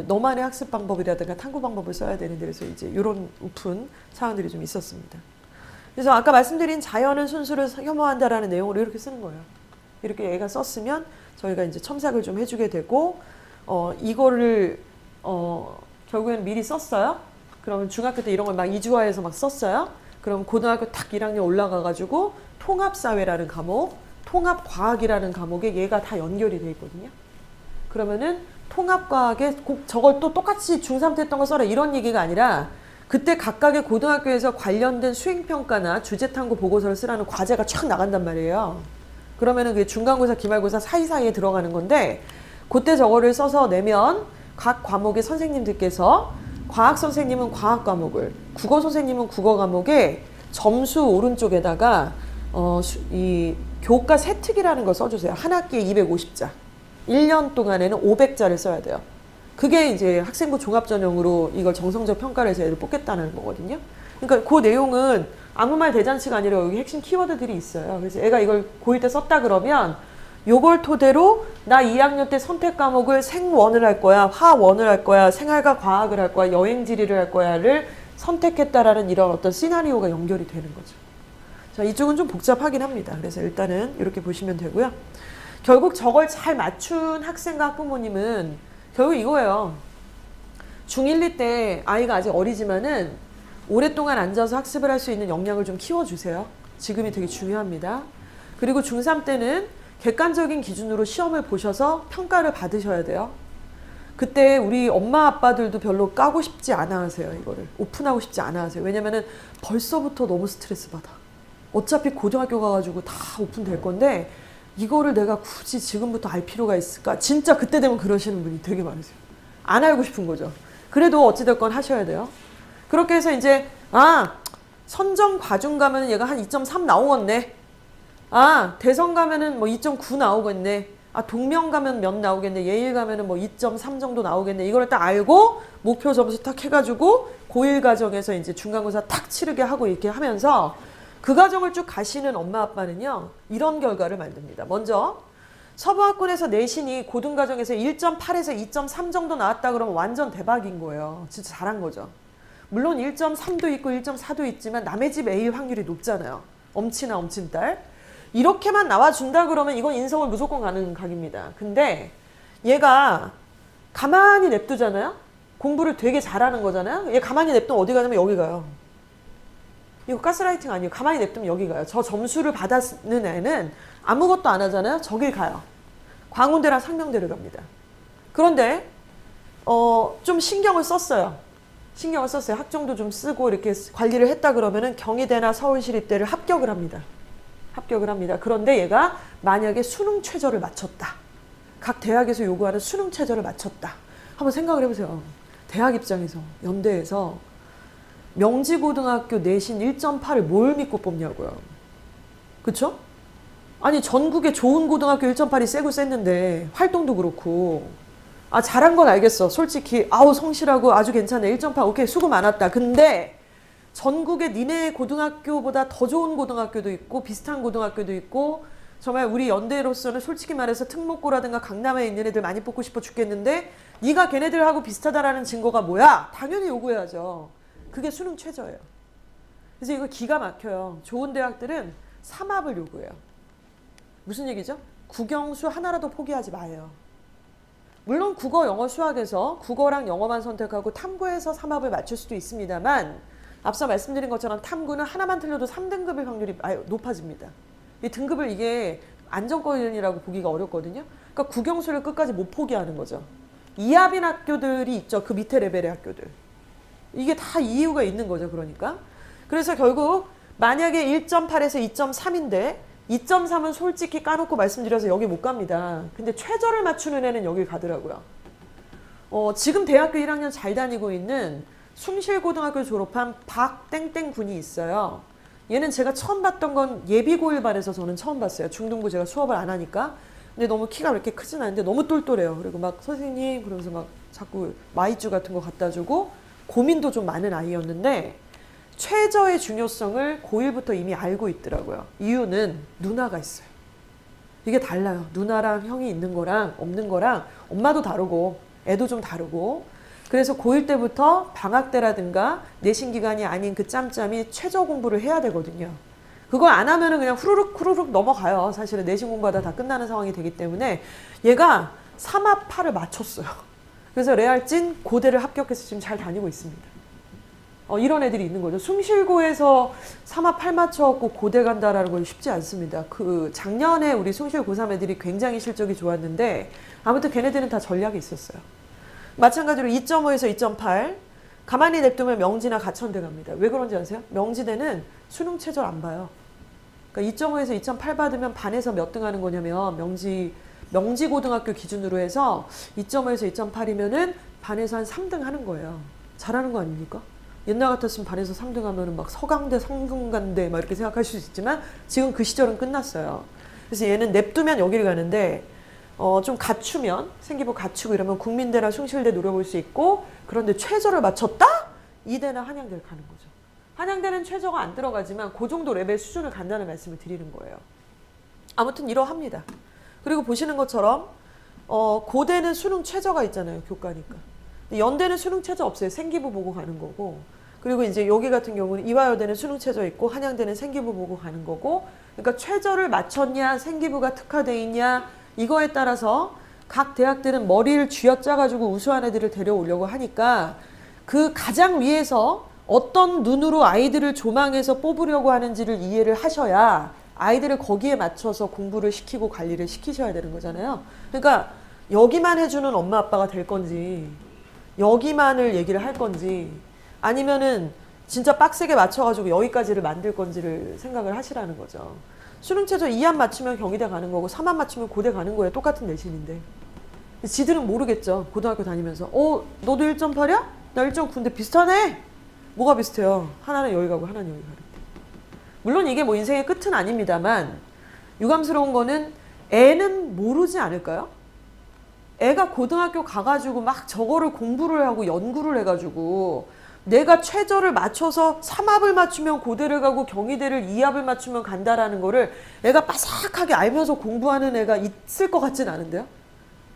너만의 학습 방법이라든가 탐구 방법을 써야 되는데 그래서 이제 이런 우픈 사항들이 좀 있었습니다. 그래서 아까 말씀드린 자연은 순수를 혐오한다라는 내용으로 이렇게 쓰는 거예요. 이렇게 애가 썼으면 저희가 이제 첨삭을 좀 해주게 되고 이거를 결국엔 미리 썼어요. 그러면 중학교 때 이런 걸 막 이주화해서 막 썼어요. 그럼 고등학교 딱 1학년 올라가가지고 통합사회라는 과목, 통합과학이라는 과목에 얘가 다 연결이 돼 있거든요. 그러면은 통합과학에 꼭 저걸 또 똑같이 중3 때 했던 거 써라 이런 얘기가 아니라 그때 각각의 고등학교에서 관련된 수행평가나 주제탐구 보고서를 쓰라는 과제가 촥 나간단 말이에요. 그러면은 그게 중간고사, 기말고사 사이사이에 들어가는 건데 그때 저거를 써서 내면 각 과목의 선생님들께서 과학 선생님은 과학 과목을, 국어 선생님은 국어 과목에 점수 오른쪽에다가 이 교과 세특이라는 걸 써주세요. 한 학기에 250자. 1년 동안에는 500자를 써야 돼요. 그게 이제 학생부 종합전형으로 이걸 정성적 평가를 해서 애를 뽑겠다는 거거든요. 그러니까 그 내용은 아무 말 대잔치가 아니라 여기 핵심 키워드들이 있어요. 그래서 애가 이걸 고1 때 썼다 그러면 요걸 토대로 나 2학년 때 선택 과목을 생원을 할 거야, 화원을 할 거야, 생활과 과학을 할 거야, 여행지리를 할 거야를 선택했다라는 이런 어떤 시나리오가 연결이 되는 거죠. 자, 이쪽은 좀 복잡하긴 합니다. 그래서 일단은 이렇게 보시면 되고요. 결국 저걸 잘 맞춘 학생과 학부모님은 결국 이거예요. 중1, 2 때 아이가 아직 어리지만은 오랫동안 앉아서 학습을 할 수 있는 역량을 좀 키워주세요. 지금이 되게 중요합니다. 그리고 중3 때는 객관적인 기준으로 시험을 보셔서 평가를 받으셔야 돼요. 그때 우리 엄마 아빠들도 별로 까고 싶지 않아 하세요. 이거를 오픈하고 싶지 않아 하세요. 왜냐면은 벌써부터 너무 스트레스 받아. 어차피 고등학교 가가지고 다 오픈될 건데 이거를 내가 굳이 지금부터 알 필요가 있을까? 진짜 그때 되면 그러시는 분이 되게 많으세요. 안 알고 싶은 거죠. 그래도 어찌됐건 하셔야 돼요. 그렇게 해서 이제 선정 과중 가면은 얘가 한 2.3 나오겠네. 대성 가면은 뭐 2.9 나오겠네. 동명 가면 몇 나오겠네. 예일 가면은 뭐 2.3 정도 나오겠네. 이걸 딱 알고 목표 점수 딱 해가지고 고1 과정에서 이제 중간고사 탁 치르게 하고 이렇게 하면서 그 과정을 쭉 가시는 엄마 아빠는요. 이런 결과를 만듭니다. 먼저 서부학군에서 내신이 고등과정에서 1.8에서 2.3 정도 나왔다 그러면 완전 대박인 거예요. 진짜 잘한 거죠. 물론 1.3도 있고 1.4도 있지만 남의 집 A일 확률이 높잖아요. 엄친아 엄친딸. 이렇게만 나와준다 그러면 이건 인성을 무조건 가는 각입니다. 근데 얘가 가만히 냅두잖아요. 공부를 되게 잘하는 거잖아요. 얘 가만히 냅두면 어디 가냐면 여기 가요. 이거 가스라이팅 아니에요. 가만히 냅두면 여기 가요. 저 점수를 받았는 애는 아무것도 안 하잖아요. 저길 가요. 광운대랑 상명대를 갑니다. 그런데 좀 신경을 썼어요. 학종도 좀 쓰고 이렇게 관리를 했다 그러면은 경희대나 서울시립대를 합격을 합니다. 그런데 얘가 만약에 수능 최저를 맞췄다. 각 대학에서 요구하는 수능 최저를 맞췄다. 한번 생각을 해보세요. 대학 입장에서, 연대에서 명지고등학교 내신 1.8을 뭘 믿고 뽑냐고요. 그쵸? 아니 전국에 좋은 고등학교 1.8이 세고 셌는데 활동도 그렇고 잘한 건 알겠어. 솔직히 성실하고 아주 괜찮네. 1.8 오케이 수고 많았다. 근데 전국에 니네 고등학교보다 더 좋은 고등학교도 있고 비슷한 고등학교도 있고 정말 우리 연대로서는 솔직히 말해서 특목고라든가 강남에 있는 애들 많이 뽑고 싶어 죽겠는데 네가 걔네들하고 비슷하다라는 증거가 뭐야? 당연히 요구해야죠. 그게 수능 최저예요. 그래서 이거 기가 막혀요. 좋은 대학들은 3합을 요구해요. 무슨 얘기죠? 국영수 하나라도 포기하지 마요. 물론 국어, 영어, 수학에서 국어랑 영어만 선택하고 탐구에서 3합을 맞출 수도 있습니다만 앞서 말씀드린 것처럼 탐구는 하나만 틀려도 3등급일 확률이 높아집니다. 이 등급을 이게 안정권이라고 보기가 어렵거든요. 그러니까 국영수를 끝까지 못 포기하는 거죠. 2합인 학교들이 있죠. 그 밑에 레벨의 학교들. 이게 다 이유가 있는 거죠. 그러니까. 그래서 결국 만약에 1.8에서 2.3인데 2.3은 솔직히 까놓고 말씀드려서 여기 못 갑니다. 근데 최저를 맞추는 애는 여기 가더라고요. 지금 대학교 1학년 잘 다니고 있는 숭실고등학교 졸업한 박땡땡 군이 있어요. 얘는 제가 처음 봤던 건 예비고1반에서 저는 처음 봤어요. 중등부 제가 수업을 안 하니까. 근데 너무 키가 그렇게 크진 않은데 너무 똘똘해요. 그리고 막 선생님 그러면서 막 자꾸 마이쮸 같은 거 갖다 주고 고민도 좀 많은 아이였는데 최저의 중요성을 고1부터 이미 알고 있더라고요. 이유는 누나가 있어요. 이게 달라요. 누나랑 형이 있는 거랑 없는 거랑 엄마도 다르고 애도 좀 다르고 그래서 고1 때부터 방학 때라든가 내신 기간이 아닌 그 짬짬이 최저 공부를 해야 되거든요. 그거 안 하면은 그냥 후루룩 넘어가요. 사실은 내신 공부하다 다 끝나는 상황이 되기 때문에 얘가 3합 8을 맞췄어요. 그래서 레알찐 고대를 합격해서 지금 잘 다니고 있습니다. 이런 애들이 있는 거죠. 숭실고에서 3화 8 맞춰갖고 고대 간다라는 건 쉽지 않습니다. 그 작년에 우리 숭실 고3 애들이 굉장히 실적이 좋았는데 아무튼 걔네들은 다 전략이 있었어요. 마찬가지로 2.5에서 2.8 가만히 냅두면 명지나 가천대 갑니다. 왜 그런지 아세요? 명지대는 수능 최저 안 봐요. 그러니까 2.5에서 2.8 받으면 반에서 몇 등 하는 거냐면 명지고등학교 기준으로 해서 2.5에서 2.8이면은 반에서 한 3등 하는 거예요. 잘하는 거 아닙니까? 옛날 같았으면 반에서 3등 하면은 막 서강대, 성균관대 막 이렇게 생각하실 수 있지만 지금 그 시절은 끝났어요. 그래서 얘는 냅두면 여기를 가는데 좀 갖추면 생기부 갖추고 이러면 국민대나 숭실대 노려볼 수 있고 그런데 최저를 맞췄다? 이대나 한양대를 가는 거죠. 한양대는 최저가 안 들어가지만 그 정도 레벨 수준을 간다는 말씀을 드리는 거예요. 아무튼 이러합니다. 그리고 보시는 것처럼 고대는 수능 최저가 있잖아요. 교과니까. 연대는 수능 최저 없어요. 생기부 보고 가는 거고. 그리고 이제 여기 같은 경우는 이화여대는 수능 최저 있고 한양대는 생기부 보고 가는 거고. 그러니까 최저를 맞췄냐 생기부가 특화돼 있냐 이거에 따라서 각 대학들은 머리를 쥐어짜가지고 우수한 애들을 데려오려고 하니까 그 가장 위에서 어떤 눈으로 아이들을 조망해서 뽑으려고 하는지를 이해를 하셔야 아이들을 거기에 맞춰서 공부를 시키고 관리를 시키셔야 되는 거잖아요. 그러니까 여기만 해주는 엄마 아빠가 될 건지 여기만을 얘기를 할 건지 아니면은 진짜 빡세게 맞춰가지고 여기까지를 만들 건지를 생각을 하시라는 거죠. 수능 최저 2안 맞추면 경희대 가는 거고 3안 맞추면 고대 가는 거예요. 똑같은 내신인데. 지들은 모르겠죠. 고등학교 다니면서 너도 1.8이야? 나 1.9인데 비슷하네? 뭐가 비슷해요? 하나는 여기 가고 하나는 여기 가는데. 물론 이게 뭐 인생의 끝은 아닙니다만 유감스러운 거는 애는 모르지 않을까요? 애가 고등학교 가가지고 막 저거를 공부를 하고 연구를 해가지고 내가 최저를 맞춰서 3합을 맞추면 고대를 가고 경희대를 2합을 맞추면 간다라는 거를 애가 빠삭하게 알면서 공부하는 애가 있을 것 같진 않은데요?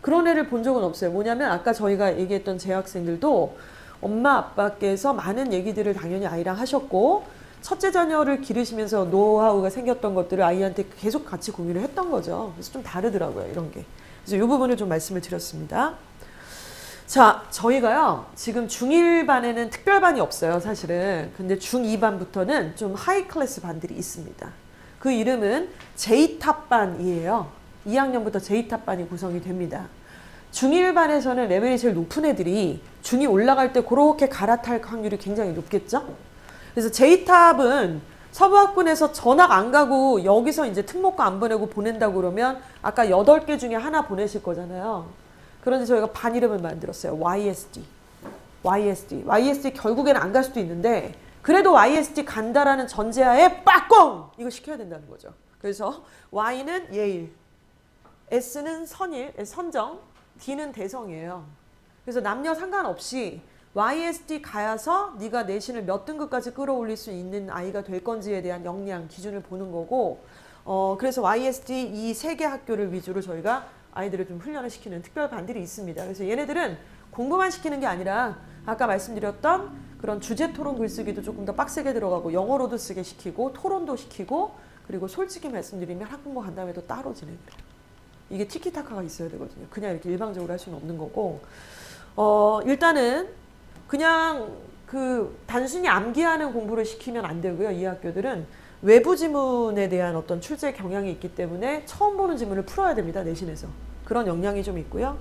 그런 애를 본 적은 없어요. 뭐냐면 아까 저희가 얘기했던 재학생들도 엄마 아빠께서 많은 얘기들을 당연히 아이랑 하셨고 첫째 자녀를 기르시면서 노하우가 생겼던 것들을 아이한테 계속 같이 공유를 했던 거죠. 그래서 좀 다르더라고요. 이런 게. 그래서 이 부분을 좀 말씀을 드렸습니다. 자, 저희가요 지금 중1반에는 특별반이 없어요 사실은. 근데 중2반부터는 좀 하이 클래스 반들이 있습니다. 그 이름은 J탑반이에요. 2학년부터 J탑반이 구성이 됩니다. 중1반에서는 레벨이 제일 높은 애들이 중2 올라갈 때 그렇게 갈아탈 확률이 굉장히 높겠죠. 그래서 J탑은 서부학군에서 전학 안 가고 여기서 이제 특목고 안 보내고 보낸다고 그러면 아까 8개 중에 하나 보내실 거잖아요. 그런데 저희가 반 이름을 만들었어요. YSD. YSD 결국에는 안 갈 수도 있는데 그래도 YSD 간다라는 전제하에 빠꽁! 이거 시켜야 된다는 거죠. 그래서 Y는 예일, S는 선정, D는 대성이에요. 그래서 남녀 상관없이 YSD 가야서 네가 내신을 몇 등급까지 끌어올릴 수 있는 아이가 될 건지에 대한 역량, 기준을 보는 거고 그래서 YSD 이 3개 학교를 위주로 저희가 아이들을 좀 훈련을 시키는 특별반들이 있습니다. 그래서 얘네들은 공부만 시키는 게 아니라 아까 말씀드렸던 그런 주제 토론 글쓰기도 조금 더 빡세게 들어가고 영어로도 쓰게 시키고 토론도 시키고 그리고 솔직히 말씀드리면 학부모 간담회도 따로 진행해요. 이게 티키타카가 있어야 되거든요. 그냥 이렇게 일방적으로 할 수는 없는 거고 일단은 그냥 단순히 암기하는 공부를 시키면 안 되고요. 이 학교들은 외부 지문에 대한 어떤 출제 경향이 있기 때문에 처음 보는 지문을 풀어야 됩니다. 내신에서. 그런 역량이 좀 있고요.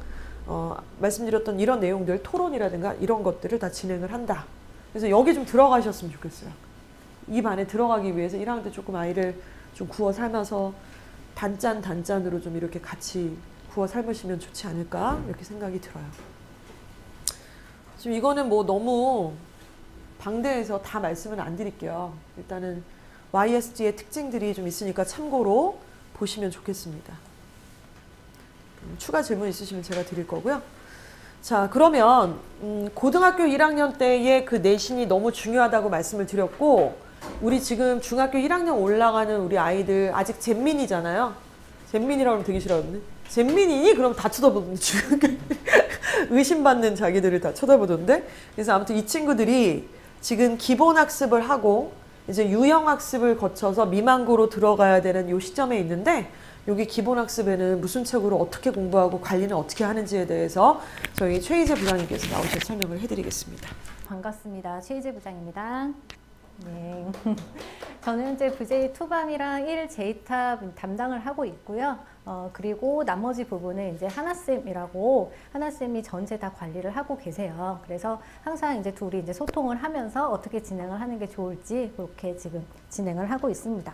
말씀드렸던 이런 내용들, 토론이라든가 이런 것들을 다 진행을 한다. 그래서 여기 좀 들어가셨으면 좋겠어요. 이 반에 들어가기 위해서 1학년 때 조금 아이를 좀 구워 삶아서 단짠으로 좀 이렇게 같이 구워 삶으시면 좋지 않을까 이렇게 생각이 들어요. 지금 이거는 뭐 너무 방대해서 다 말씀은 안 드릴게요. 일단은 YSD의 특징들이 좀 있으니까 참고로 보시면 좋겠습니다. 추가 질문 있으시면 제가 드릴 거고요. 자, 그러면 고등학교 1학년 때의 그 내신이 너무 중요하다고 말씀을 드렸고 우리 지금 중학교 1학년 올라가는 우리 아이들 아직 잼민이잖아요. 잼민이라고 하면 되게 싫어하거든요. 잼민이니? 그럼 다 쳐다보는데 의심받는 자기들을 다 쳐다보던데. 그래서 아무튼 이 친구들이 지금 기본 학습을 하고 이제 유형 학습을 거쳐서 미만고로 들어가야 되는 이 시점에 있는데 여기 기본학습에는 무슨 책으로 어떻게 공부하고 관리는 어떻게 하는지에 대해서 저희 최희재 부장님께서 나오셔서 설명을 해드리겠습니다. 반갑습니다. 최희재 부장입니다. 네. 저는 현재 VJ 투반이랑 1J탑 담당을 하고 있고요. 그리고 나머지 부분은 이제 하나쌤이라고 하나쌤이 전체 다 관리를 하고 계세요. 그래서 항상 이제 둘이 이제 소통을 하면서 어떻게 진행을 하는 게 좋을지 그렇게 지금 진행을 하고 있습니다.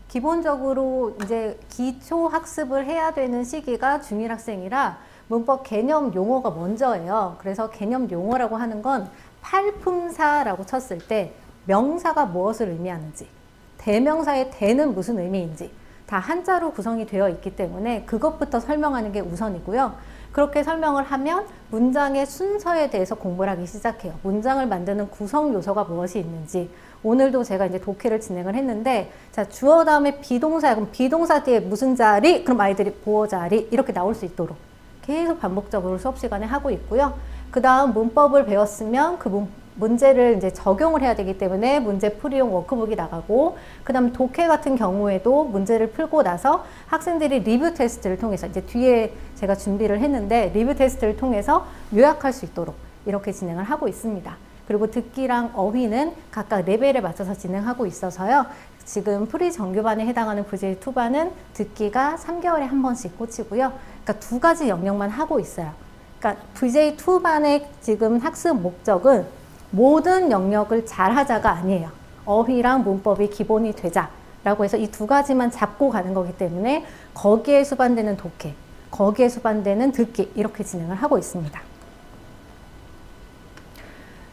기본적으로 이제 기초 학습을 해야 되는 시기가 중1 학생이라 문법 개념 용어가 먼저예요. 그래서 개념 용어라고 하는 건 팔품사라고 쳤을 때 명사가 무엇을 의미하는지, 대명사의 대는 무슨 의미인지 다 한자로 구성이 되어 있기 때문에 그것부터 설명하는 게 우선이고요. 그렇게 설명을 하면 문장의 순서에 대해서 공부를 하기 시작해요. 문장을 만드는 구성 요소가 무엇이 있는지. 오늘도 제가 이제 독해를 진행을 했는데, 자, 주어 다음에 비동사, 그럼 비동사 뒤에 무슨 자리? 그럼 아이들이 보어 자리 이렇게 나올 수 있도록 계속 반복적으로 수업 시간에 하고 있고요. 그 다음 문법을 배웠으면 그 문제를 이제 적용을 해야 되기 때문에 문제 풀이용 워크북이 나가고, 그 다음 독해 같은 경우에도 문제를 풀고 나서 학생들이 리뷰 테스트를 통해서 이제 뒤에 제가 준비를 했는데 리뷰 테스트를 통해서 요약할 수 있도록 이렇게 진행을 하고 있습니다. 그리고 듣기랑 어휘는 각각 레벨에 맞춰서 진행하고 있어서요. 지금 프리 정규반에 해당하는 VJ2반은 듣기가 3개월에 한 번씩 꽂히고요. 그러니까 2가지 영역만 하고 있어요. 그러니까 VJ2반의 지금 학습 목적은 모든 영역을 잘 하자가 아니에요. 어휘랑 문법이 기본이 되자라고 해서 이 2가지만 잡고 가는 거기 때문에 거기에 수반되는 독해, 거기에 수반되는 듣기 이렇게 진행을 하고 있습니다.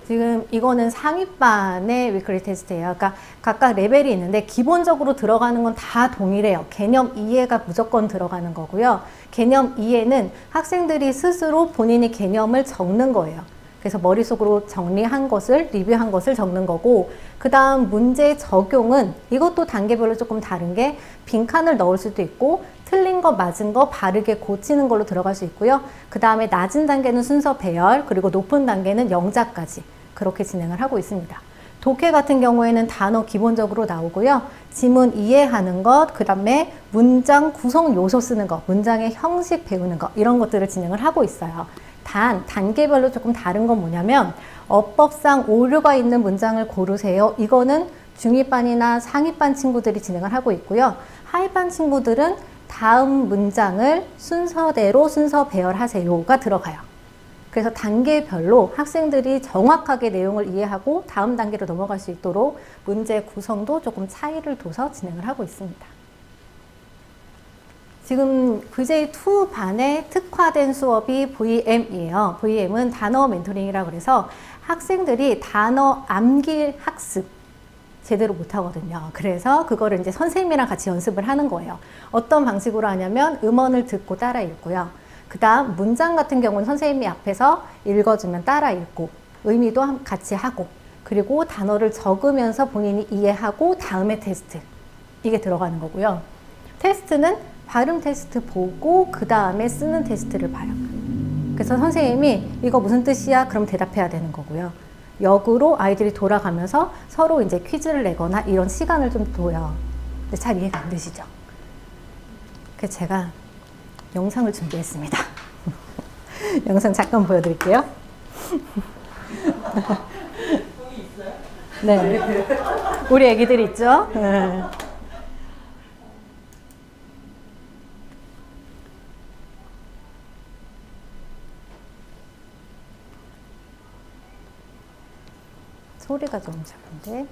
지금 이거는 상위반의 위클리 테스트예요. 그러니까 각각 레벨이 있는데 기본적으로 들어가는 건 다 동일해요. 개념 이해가 무조건 들어가는 거고요. 개념 이해는 학생들이 스스로 본인이 개념을 적는 거예요. 그래서 머릿속으로 정리한 것을, 리뷰한 것을 적는 거고, 그 다음 문제 적용은 이것도 단계별로 조금 다른 게 빈칸을 넣을 수도 있고 틀린 거 맞은 거 바르게 고치는 걸로 들어갈 수 있고요. 그 다음에 낮은 단계는 순서 배열, 그리고 높은 단계는 영작까지 그렇게 진행을 하고 있습니다. 독해 같은 경우에는 단어 기본적으로 나오고요. 지문 이해하는 것, 그 다음에 문장 구성 요소 쓰는 것, 문장의 형식 배우는 것 이런 것들을 진행을 하고 있어요. 단계별로 조금 다른 건 뭐냐면 어법상 오류가 있는 문장을 고르세요. 이거는 중2반이나 상위반 친구들이 진행을 하고 있고요. 하위반 친구들은 다음 문장을 순서대로 순서 배열하세요가 들어가요. 그래서 단계별로 학생들이 정확하게 내용을 이해하고 다음 단계로 넘어갈 수 있도록 문제 구성도 조금 차이를 둬서 진행을 하고 있습니다. 지금 VJ2 반에 특화된 수업이 VM이에요. VM은 단어 멘토링이라고 그래서 학생들이 단어 암기 학습 제대로 못하거든요. 그래서 그거를 이제 선생님이랑 같이 연습을 하는 거예요. 어떤 방식으로 하냐면 음원을 듣고 따라 읽고요. 그 다음 문장 같은 경우는 선생님이 앞에서 읽어주면 따라 읽고 의미도 같이 하고, 그리고 단어를 적으면서 본인이 이해하고 다음에 테스트 이게 들어가는 거고요. 테스트는 발음 테스트 보고 그 다음에 쓰는 테스트를 봐요. 그래서 선생님이 이거 무슨 뜻이야? 그럼 대답해야 되는 거고요. 역으로 아이들이 돌아가면서 서로 이제 퀴즈를 내거나 이런 시간을 좀 둬요. 근데 잘 이해가 안 되시죠? 그래서 제가 영상을 준비했습니다. 영상 잠깐 보여드릴게요. 네, 우리 애기들 있죠? 네. 소리가 좀 작은데.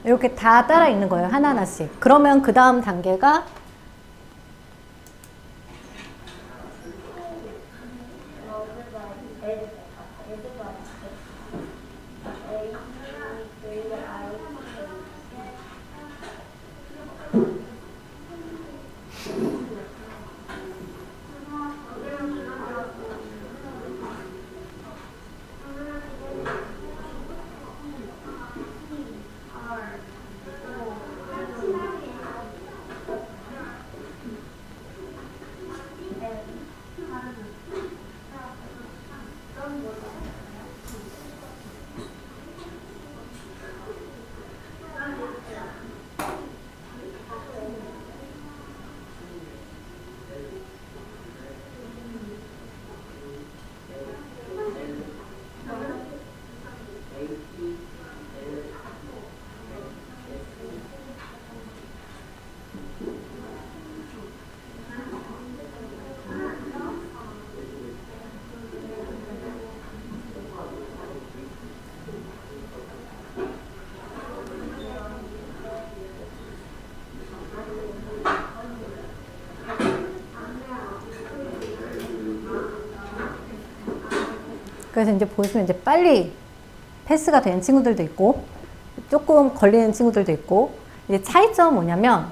이렇게 다 따라 읽는 거예요. 하나하나씩. 그러면 그 다음 단계가 그래서 이제 보시면 이제 빨리 패스가 되는 친구들도 있고 조금 걸리는 친구들도 있고, 이제 차이점은 뭐냐면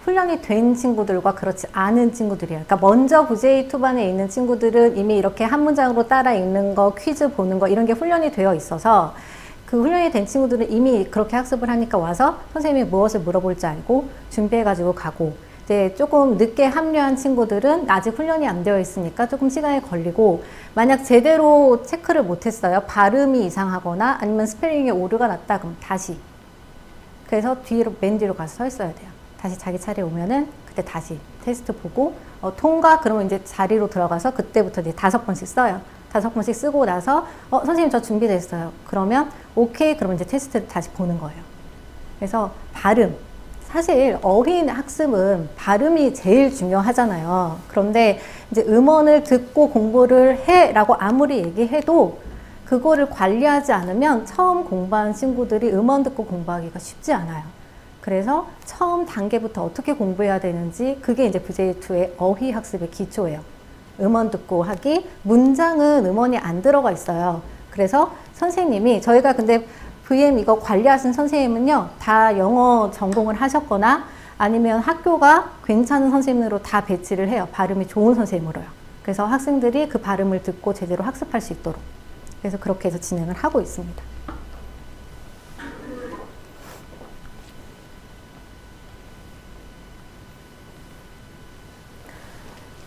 훈련이 된 친구들과 그렇지 않은 친구들이에요. 그러니까 먼저 VJ2반에 있는 친구들은 이미 이렇게 한 문장으로 따라 읽는 거, 퀴즈 보는 거 이런 게 훈련이 되어 있어서 그 훈련이 된 친구들은 이미 그렇게 학습을 하니까 와서 선생님이 무엇을 물어볼지 알고 준비해가지고 가고, 이제 조금 늦게 합류한 친구들은 아직 훈련이 안 되어 있으니까 조금 시간이 걸리고, 만약 제대로 체크를 못했어요. 발음이 이상하거나 아니면 스펠링에 오류가 났다 그럼 다시, 그래서 뒤로 맨 뒤로 가서 서 있어야 돼요. 다시 자기 차례 오면은 그때 다시 테스트 보고 통과 그러면 이제 자리로 들어가서 그때부터 이제 5번씩 써요. 5번씩 쓰고 나서 선생님 저 준비됐어요. 그러면 오케이, 그러면 이제 테스트를 다시 보는 거예요. 그래서 발음, 사실 어휘 학습은 발음이 제일 중요하잖아요. 그런데 이제 음원을 듣고 공부를 해라고 아무리 얘기해도 그거를 관리하지 않으면 처음 공부하는 친구들이 음원 듣고 공부하기가 쉽지 않아요. 그래서 처음 단계부터 어떻게 공부해야 되는지, 그게 이제 VJ2의 어휘 학습의 기초예요. 음원 듣고 하기, 문장은 음원이 안 들어가 있어요. 그래서 선생님이, 저희가 근데 VM 이거 관리하신 선생님은요, 다 영어 전공을 하셨거나 아니면 학교가 괜찮은 선생님으로 다 배치를 해요. 발음이 좋은 선생님으로요. 그래서 학생들이 그 발음을 듣고 제대로 학습할 수 있도록. 그래서 그렇게 해서 진행을 하고 있습니다.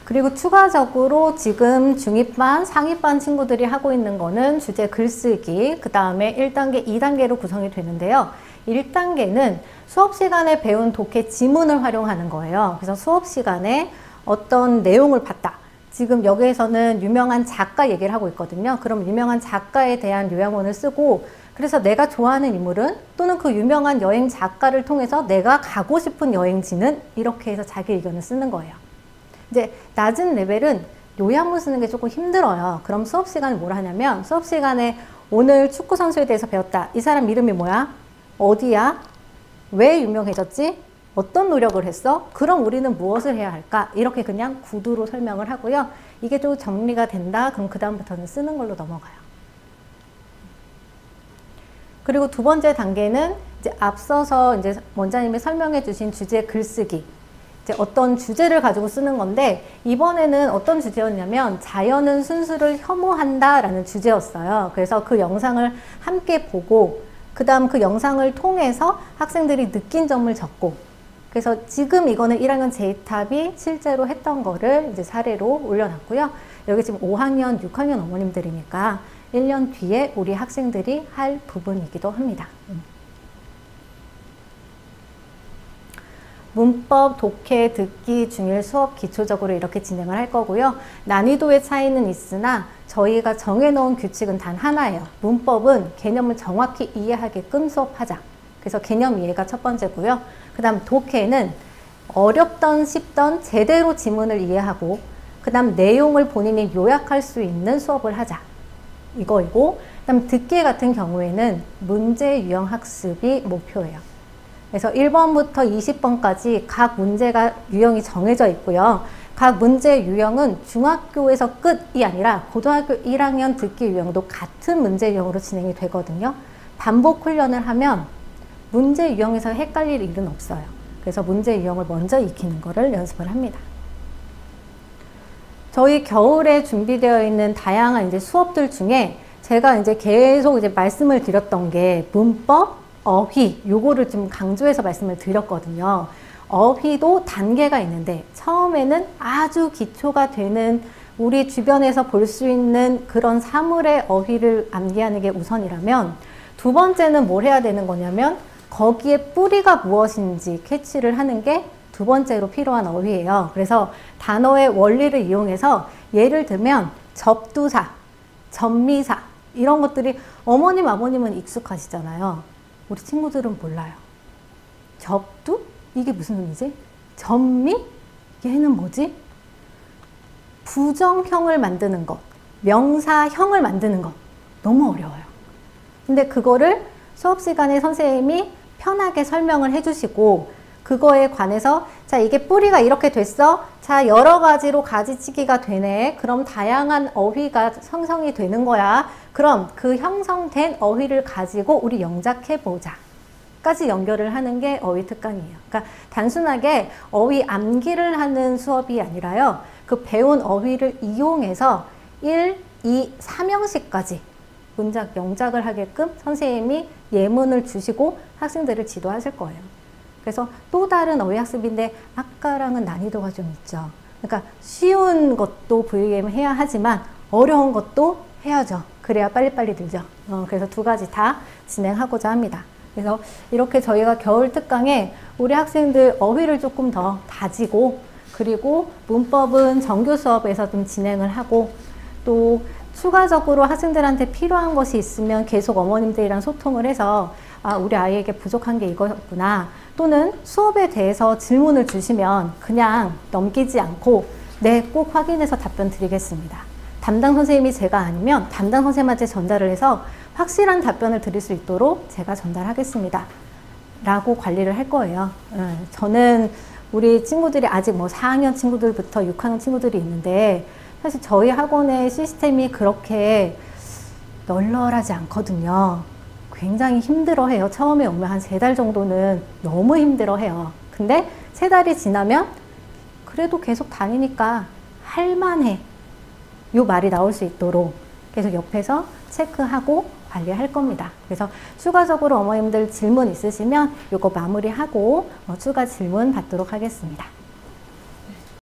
그리고 추가적으로 지금 중2반, 상위반 친구들이 하고 있는 거는 주제 글쓰기, 그 다음에 1단계, 2단계로 구성이 되는데요. 1단계는 수업 시간에 배운 독해 지문을 활용하는 거예요. 그래서 수업 시간에 어떤 내용을 봤다. 지금 여기에서는 유명한 작가 얘기를 하고 있거든요. 그럼 유명한 작가에 대한 요약문을 쓰고, 그래서 내가 좋아하는 인물은, 또는 그 유명한 여행 작가를 통해서 내가 가고 싶은 여행지는, 이렇게 해서 자기 의견을 쓰는 거예요. 이제 낮은 레벨은 요약문 쓰는 게 조금 힘들어요. 그럼 수업 시간에 뭘 하냐면, 수업 시간에 오늘 축구 선수에 대해서 배웠다. 이 사람 이름이 뭐야? 어디야? 왜 유명해졌지? 어떤 노력을 했어? 그럼 우리는 무엇을 해야 할까? 이렇게 그냥 구두로 설명을 하고요. 이게 좀 정리가 된다. 그럼 그 다음부터는 쓰는 걸로 넘어가요. 그리고 두 번째 단계는 이제 앞서서 이제 원장님이 설명해 주신 주제 글쓰기. 이제 어떤 주제를 가지고 쓰는 건데, 이번에는 어떤 주제였냐면 자연은 순수를 혐오한다라는 주제였어요. 그래서 그 영상을 함께 보고, 그 다음 그 영상을 통해서 학생들이 느낀 점을 적고, 그래서 지금 이거는 1학년 J탑이 실제로 했던 거를 이제 사례로 올려놨고요. 여기 지금 5학년, 6학년 어머님들이니까 1년 뒤에 우리 학생들이 할 부분이기도 합니다. 문법, 독해, 듣기, 중일, 수업 기초적으로 이렇게 진행을 할 거고요. 난이도의 차이는 있으나 저희가 정해놓은 규칙은 단 하나예요. 문법은 개념을 정확히 이해하게끔 수업하자. 그래서 개념 이해가 첫 번째고요. 그 다음 독해는 어렵던 쉽던 제대로 지문을 이해하고, 그 다음 내용을 본인이 요약할 수 있는 수업을 하자. 이거이고, 그 다음 듣기 같은 경우에는 문제 유형 학습이 목표예요. 그래서 1번부터 20번까지 각 문제가 유형이 정해져 있고요. 각 문제 유형은 중학교에서 끝이 아니라 고등학교 1학년 듣기 유형도 같은 문제 유형으로 진행이 되거든요. 반복 훈련을 하면 문제 유형에서 헷갈릴 일은 없어요. 그래서 문제 유형을 먼저 익히는 거를 연습을 합니다. 저희 겨울에 준비되어 있는 다양한 이제 수업들 중에 제가 이제 계속 이제 말씀을 드렸던 게 문법, 어휘, 요거를 좀 강조해서 말씀을 드렸거든요. 어휘도 단계가 있는데, 처음에는 아주 기초가 되는 우리 주변에서 볼 수 있는 그런 사물의 어휘를 암기하는 게 우선이라면, 두 번째는 뭘 해야 되는 거냐면 거기에 뿌리가 무엇인지 캐치를 하는 게 두 번째로 필요한 어휘예요. 그래서 단어의 원리를 이용해서, 예를 들면 접두사, 접미사 이런 것들이 어머님, 아버님은 익숙하시잖아요. 우리 친구들은 몰라요. 접두? 이게 무슨 의미지? 접미? 얘는 뭐지? 부정형을 만드는 것, 명사형을 만드는 것 너무 어려워요. 근데 그거를 수업 시간에 선생님이 편하게 설명을 해주시고, 그 그거에 관해서 자, 이게 뿌리가 이렇게 됐어. 자, 여러 가지로 가지치기가 되네. 그럼 다양한 어휘가 형성이 되는 거야. 그럼 그 형성된 어휘를 가지고 우리 영작해보자. 까지 연결을 하는 게 어휘 특강이에요. 그러니까 단순하게 어휘 암기를 하는 수업이 아니라요. 그 배운 어휘를 이용해서 1, 2, 3형식까지 문작, 영작을 하게끔 선생님이 예문을 주시고 학생들을 지도하실 거예요. 그래서 또 다른 어휘 학습인데 아까랑은 난이도가 좀 있죠. 그러니까 쉬운 것도 VUM 해야 하지만 어려운 것도 해야죠. 그래야 빨리빨리 늘죠. 그래서 두 가지 다 진행하고자 합니다. 그래서 이렇게 저희가 겨울 특강에 우리 학생들 어휘를 조금 더 다지고 그리고 문법은 정규 수업에서 좀 진행을 하고 또 추가적으로 학생들한테 필요한 것이 있으면 계속 어머님들이랑 소통을 해서 아, 우리 아이에게 부족한 게 이거였구나. 또는 수업에 대해서 질문을 주시면 그냥 넘기지 않고 네, 꼭 확인해서 답변 드리겠습니다. 담당 선생님이 제가 아니면 담당 선생님한테 전달을 해서 확실한 답변을 드릴 수 있도록 제가 전달하겠습니다. 라고 관리를 할 거예요. 저는 우리 친구들이 아직 뭐 4학년 친구들부터 6학년 친구들이 있는데 사실 저희 학원의 시스템이 그렇게 널널하지 않거든요. 굉장히 힘들어해요. 처음에 오면 한 3달 정도는 너무 힘들어해요. 근데 3달이 지나면 그래도 계속 다니니까 할만해. 요 말이 나올 수 있도록 계속 옆에서 체크하고 관리할 겁니다. 그래서 추가적으로 어머님들 질문 있으시면 요거 마무리하고 추가 질문 받도록 하겠습니다.